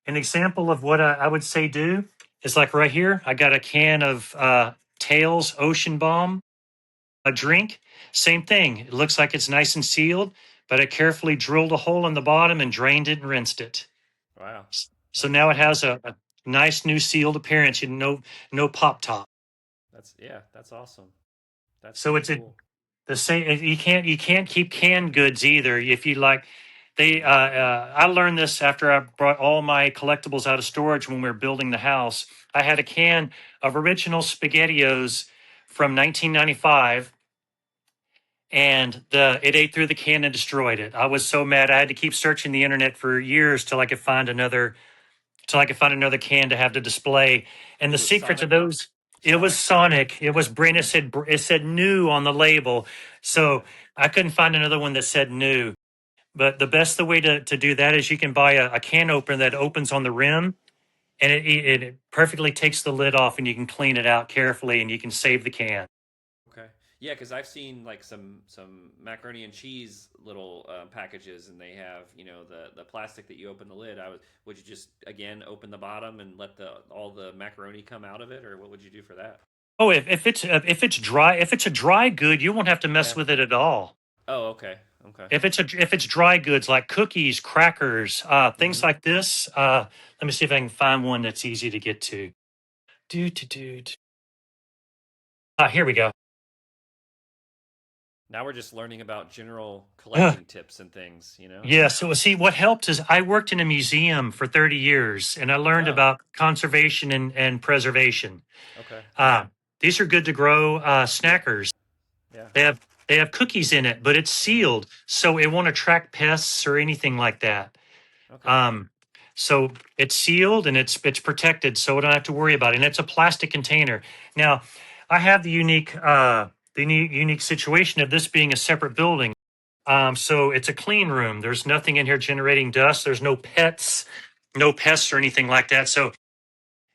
an example of what I would say do is like right here, I got a can of Tails Ocean Bomb, a drink. Same thing. It looks like it's nice and sealed, but I carefully drilled a hole in the bottom and drained it and rinsed it. Wow. So That's now it has a nice new sealed appearance and no pop top. that's yeah, that's awesome. That's So super it's cool. the same. You can't keep canned goods either. If you like, I learned this after I brought all my collectibles out of storage when we were building the house. I had a can of original SpaghettiOs from 1995, and the it ate through the can and destroyed it. I was so mad. I had to keep searching the internet for years till I could find another can to have to display. And the It was secret to Sonic. those, it was Sonic. Sonic. It was brand. It said new on the label, so Okay. I couldn't find another one that said new. But the way to do that is you can buy a can opener that opens on the rim, and it perfectly takes the lid off, and you can clean it out carefully, and you can save the can. Okay. Yeah, because I've seen like some macaroni and cheese little packages, and they have the plastic that you open the lid. Would you just again open the bottom and let the all the macaroni come out of it, or what would you do for that? Oh, if it's a dry good, you won't have to mess Yeah. with it at all. Oh, okay. Okay. If it's dry goods like cookies, crackers, things Hmm. like this, let me see if I can find one that's easy to get to. Do do do. Here we go. Now we're just learning about general Uh, collecting tips and things, you know? yeah. So see, what helped is I worked in a museum for 30 years, and I learned Oh, about conservation and preservation. okay. Uh, these are good to grow Yeah. snackers. Yeah. They have cookies in it, but it's sealed, so it won't attract pests or anything like that. Okay. Um, so it's sealed and it's protected, so we don't have to worry about it. And it's a plastic container. Now, I have the unique situation of this being a separate building. So it's a clean room. There's nothing in here generating dust. There's no pests or anything like that. So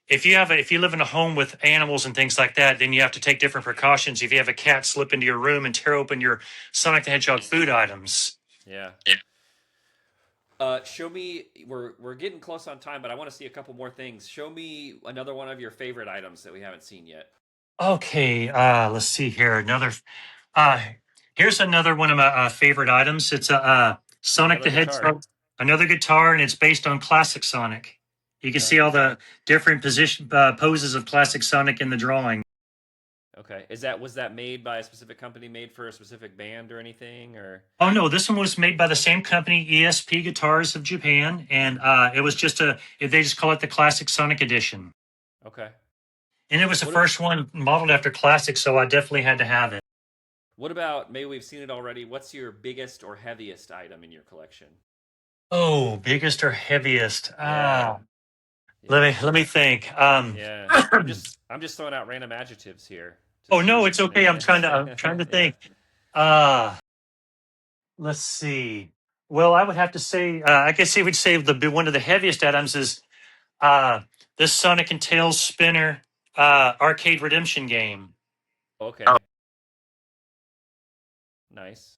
if you live in a home with animals and things like that, then you have to take different precautions. If you have a cat slip into your room and tear open your Sonic the Hedgehog food items. Yeah. Show me. We're getting close on time, but I want to see a couple more things. Show me another one of your favorite items that we haven't seen yet. Okay, let's see here. Uh, here's another one of my favorite items. It's a Ooh, Sonic another the guitar. Hedgehog, another guitar, and it's based on classic Sonic. You can see all Nice. the different position poses of classic Sonic in the drawing. Okay. Was that made by a specific company, made for a specific band or anything, or? Oh no, this one was made by the same company, ESP Guitars of Japan, and it was they just call it the Classic Sonic Edition. Okay. And it was the What first one modeled after classic, so I definitely had to have it. What about, maybe we've seen it already? What's your biggest or heaviest item in your collection? Oh, biggest or heaviest? Yeah. Let Yeah. me think. Yeah. I'm just throwing out random adjectives here to Oh no, see, it's okay. I'm trying to yeah. think. Uh let's see. Well, I would have to say, I guess you would say one of the heaviest items is uh this Sonic and Tails spinner arcade redemption game. Okay. Nice.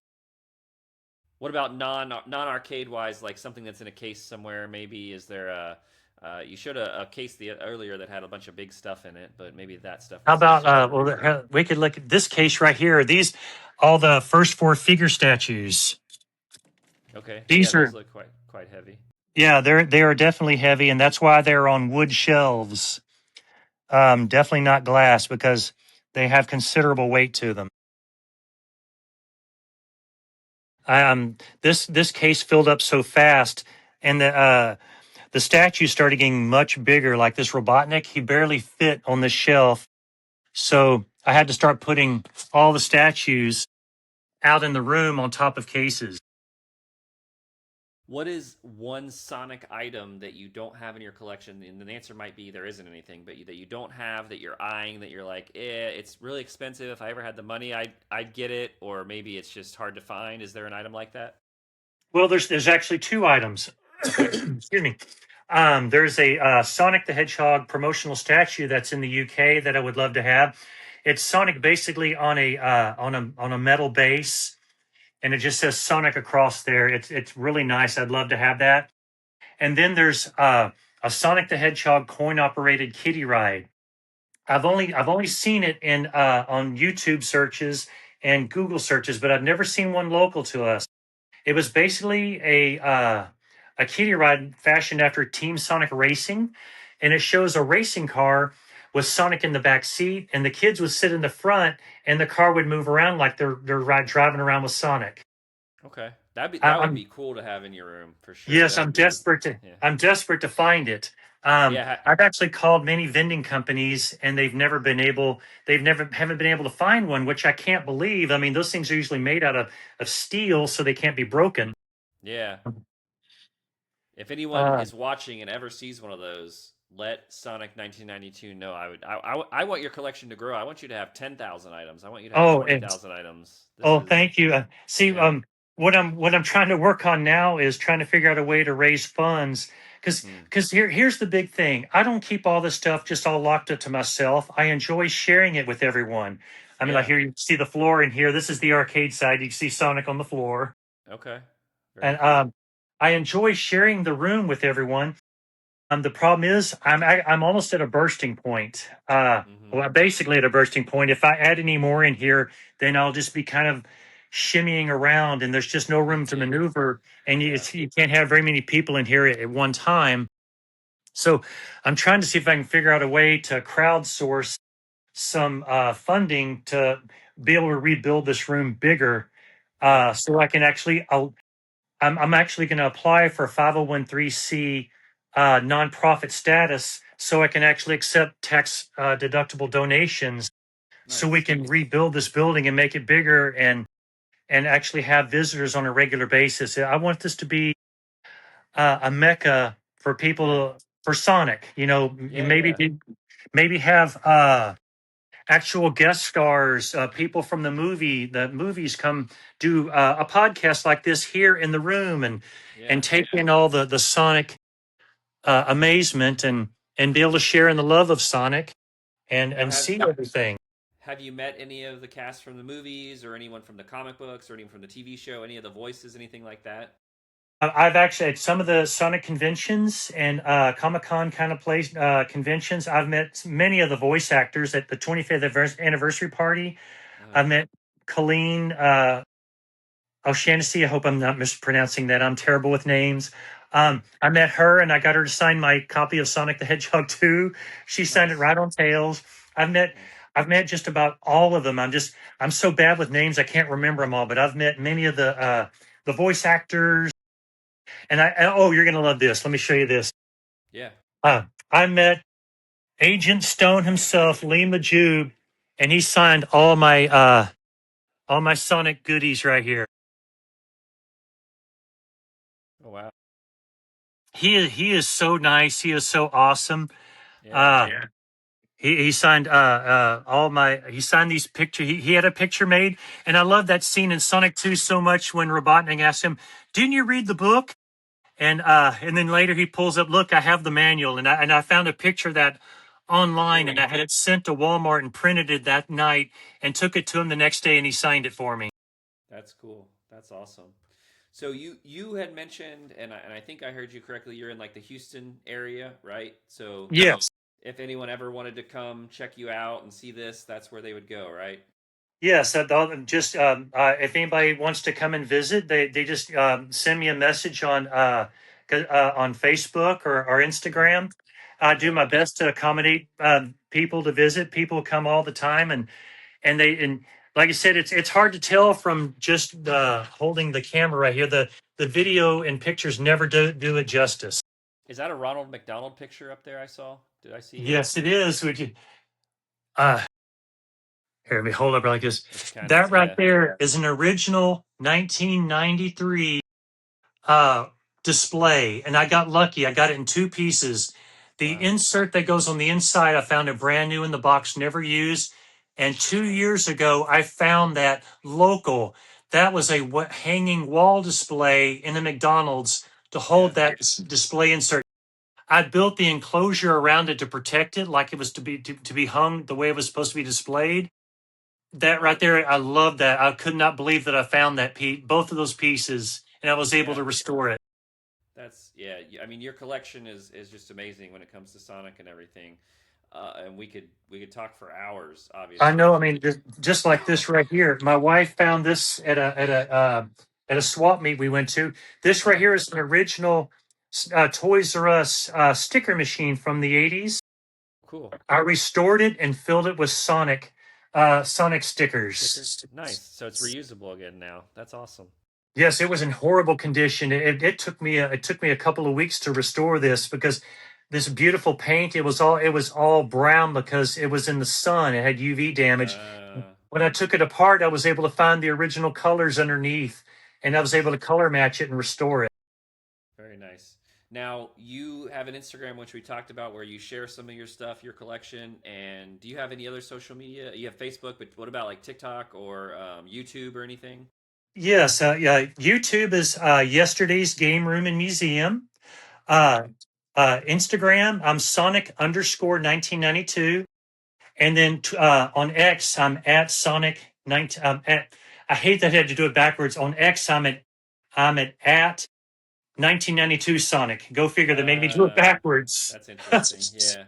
What about non-arcade wise, like something that's in a case somewhere? Maybe is there a you showed a case earlier that had a bunch of big stuff in it, but maybe that stuff How was in about smaller. we could look at this case right here. These all the first four figure statues. Okay, yeah, These those are look quite heavy. Yeah, they are definitely heavy, and that's why they're on wood shelves. Definitely not glass because they have considerable weight to them. This case filled up so fast, and the statue started getting much bigger. Like this Robotnik, he barely fit on the shelf, so I had to start putting all the statues out in the room on top of cases. What is one Sonic item that you don't have in your collection? And the answer might be there isn't anything, but that you don't have that you're eyeing that you're like, it's really expensive. If I ever had the money, I'd get it, or maybe it's just hard to find. Is there an item like that? Well, there's actually two items. Okay. Excuse me. There's a Sonic the Hedgehog promotional statue that's in the UK that I would love to have. It's Sonic basically on a metal base, and it just says Sonic across there. It's really nice. I'd love to have that. And then there's a Sonic the Hedgehog coin operated kiddie ride. I've only seen it in on YouTube searches and Google searches, but I've never seen one local to us. It was basically a kiddie ride fashioned after Team Sonic Racing, and it shows a racing car with Sonic in the back seat, and the kids would sit in the front, and the car would move around like they're driving around with Sonic. Okay. I, That would I'm be cool to have in your room for sure. Yes, That would be yeah. I'm desperate to find it. Yeah. I've actually called many vending companies, and they've never haven't been able to find one, which I can't believe. I mean, those things are usually made out of steel, so they can't be broken. Yeah. If anyone Uh, is watching and ever sees one of those, let Sonic 1992 know. I want your collection to grow. I want you to have 10,000 items. I want you to have oh, and 20,000 items. This Oh, is thank you. See, yeah. what I'm trying to work on now is trying to figure out a way to raise funds. Hmm. Because here's the big thing. I don't keep all this stuff just all locked up to myself. I enjoy sharing it with everyone. I mean, like Yeah. here you see the floor in here. This is the arcade side. You can see Sonic on the floor, Okay. Very and cool. I enjoy sharing the room with everyone. The problem is, I'm almost at a bursting point. Hmm. Well, I'm basically at a bursting point. If I add any more in here, then I'll just be kind of shimmying around, and there's just no room to Yeah. maneuver, and Yeah. you can't have very many people in here at one time. So I'm trying to see if I can figure out a way to crowdsource some funding to be able to rebuild this room bigger, Yeah. so I can actually. I'm actually going to apply for 501c nonprofit status so I can actually accept tax deductible donations so we Nice. can rebuild this building and make it bigger and actually have visitors on a regular basis. I want this to be a mecca for Yeah. people for Sonic. You know, you Yeah. Yeah. maybe have actual guest stars, people from the movies come do a podcast like this here in the room and Yeah. take in all the Sonic amazement and be able to share in the love of Sonic Now and see everything. have you met any of the cast from the movies or anyone from the comic books or anyone from the TV show, any of the voices, anything like that? I've actually at some of the Sonic conventions and Comic Con kind of place conventions. I've met many of the voice actors at the 25th anniversary party. Uh, I've met Colleen. O'Shaughnessy. I hope I'm not mispronouncing that. I'm terrible with names. I met her and I got her to sign my copy of Sonic the Hedgehog 2. She signed it nice. right on Tails. I've met Nice. I've met just about all of them. I'm so bad with names I can't remember them all, but I've met many of the voice actors. Oh, you're gonna love this. Let me show you this. Yeah. I met Agent Stone himself, Lee Majube, and he signed all my Sonic goodies right here. Oh wow. He is so nice. He is so awesome. Yeah. Uh, he signed all my he signed these picture. He had a picture made, and I love that scene in Sonic 2 so much when Robotnik asked him, "Didn't you read the book?" And then later he pulls up, "Look, I have the manual," and I found a picture of that online, and Cool. I had it sent to Walmart and printed it that night and took it to him the next day, and he signed it for me. That's cool. That's awesome. So you had mentioned, and I think I heard you correctly. You're in like the Houston area, right? So Yes. if anyone ever wanted to come check you out and see this, that's where they would go, right? Yes, just if anybody wants to come and visit, they just send me a message on on Facebook or Instagram. I do Okay. my best to accommodate people to visit. People come all the time, and like I said, it's hard to tell from just holding the camera right here. The video and pictures never do it justice. Is that a Ronald McDonald picture up there I saw? Did I see? Yes, it is. Would you? Uh, Here, let me hold up like this. It's kind of, That right yeah. there is an original 1993 uh, display, and I got lucky. I got it in two pieces. The Wow. insert that goes on the inside, I found it brand new in the box, never used. And 2 years ago, I found that local. That was a hanging wall display in the McDonald's to Yeah. hold that display insert. I built the enclosure around it to protect it, like it was to be hung the way it was supposed to be displayed. That right there, I love that. I could not believe that I found that piece, both of those pieces, and I was able Yeah. to restore it. That's, yeah. I mean, your collection is just amazing when it comes to Sonic and everything. And we could talk for hours, I obviously. know. I mean, just like this right here. My wife found this at a swap meet we went to. This right Oh, here is an original Toys R Us sticker machine from the '80s. cool. I restored it and filled it with Sonic Stickers. stickers. Nice. So it's reusable again now. That's awesome. Yes, it was in horrible condition. It took me a couple of weeks to restore this because this beautiful paint, it was all brown because it was in the sun. It had UV damage. Uh, When I took it apart, I was able to find the original colors underneath, and I was able to color match it and restore it. Very nice. Now, you have an Instagram, which we talked about, where you share some of your stuff, your collection. And do you have any other social media? You have Facebook, but what about like TikTok or YouTube or anything? Yes, yeah. YouTube is yesterday's game room and museum. Okay. Uh, Instagram, I'm Sonic underscore 1992. And then on X, I'm at Sonic 19. I hate that I had to do it backwards. On X, I'm at 1992 Sonic. Go figure. They made me do it Uh, backwards. that's interesting. Yeah.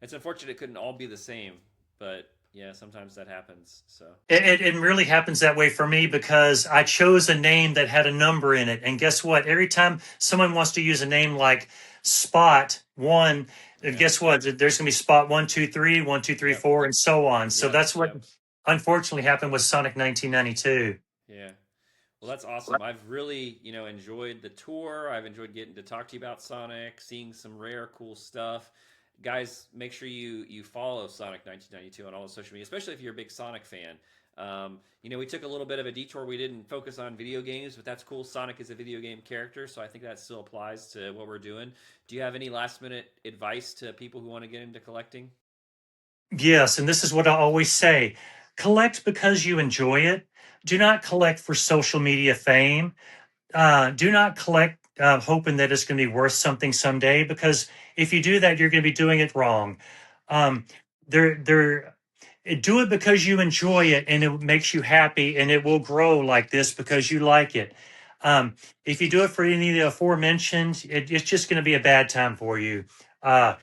It's unfortunate it couldn't all be the same, but yeah, sometimes that happens. So, It really happens that way for me because I chose a name that had a number in it. And guess what? Every time someone wants to use a name like Spot One, yeah. guess what? There's going to be Spot 123, 1, 2, 3, Yep. 4, and so on. So Yep. that's what Yep. unfortunately happened with Sonic 1992. Yeah. Well, that's awesome. I've really, enjoyed the tour. I've enjoyed getting to talk to you about Sonic, seeing some rare, cool stuff. Guys, make sure you follow Sonic 1992 on all the social media, especially if you're a big Sonic fan. We took a little bit of a detour. We didn't focus on video games, but that's cool. Sonic is a video game character, so I think that still applies to what we're doing. Do you have any last minute advice to people who want to get into collecting? Yes, and this is what I always say: collect because you enjoy it. Do not collect for social media fame. Do not collect hoping that it's going to be worth something someday, because if you do that, you're going to be doing it wrong. Um, there, do it because you enjoy it and it makes you happy, and it will grow like this because you like it. If you do it for any of the aforementioned, it's just going to be a bad time for you. Uh,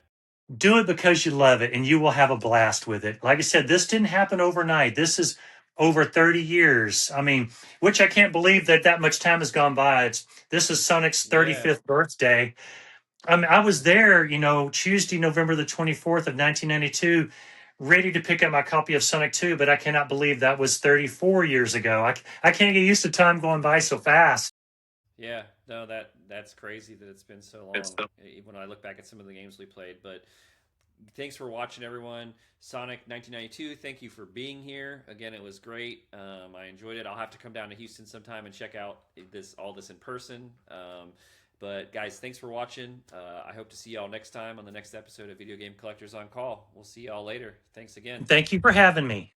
do it because you love it, and you will have a blast with it. Like I said, this didn't happen overnight. This is over 30 years. I mean, which I can't believe that that much time has gone by. This is Sonic's Yeah. 35th birthday. I mean, I was there, Tuesday, November the 24th of 1992, ready to pick up my copy of Sonic 2, but I cannot believe that was 34 years ago. I can't get used to time going by so fast. Yeah, no, that's crazy that it's been so long. When I look back at some of the games we played, but thanks for watching, everyone. Sonic 1992. Thank you for being here. Again, it was great. I enjoyed it. I'll have to come down to Houston sometime and check out all this in person. But guys, thanks for watching. I hope to see y'all next time on the next episode of Video Game Collectors on Call. We'll see y'all later. Thanks again. Thank you for having me.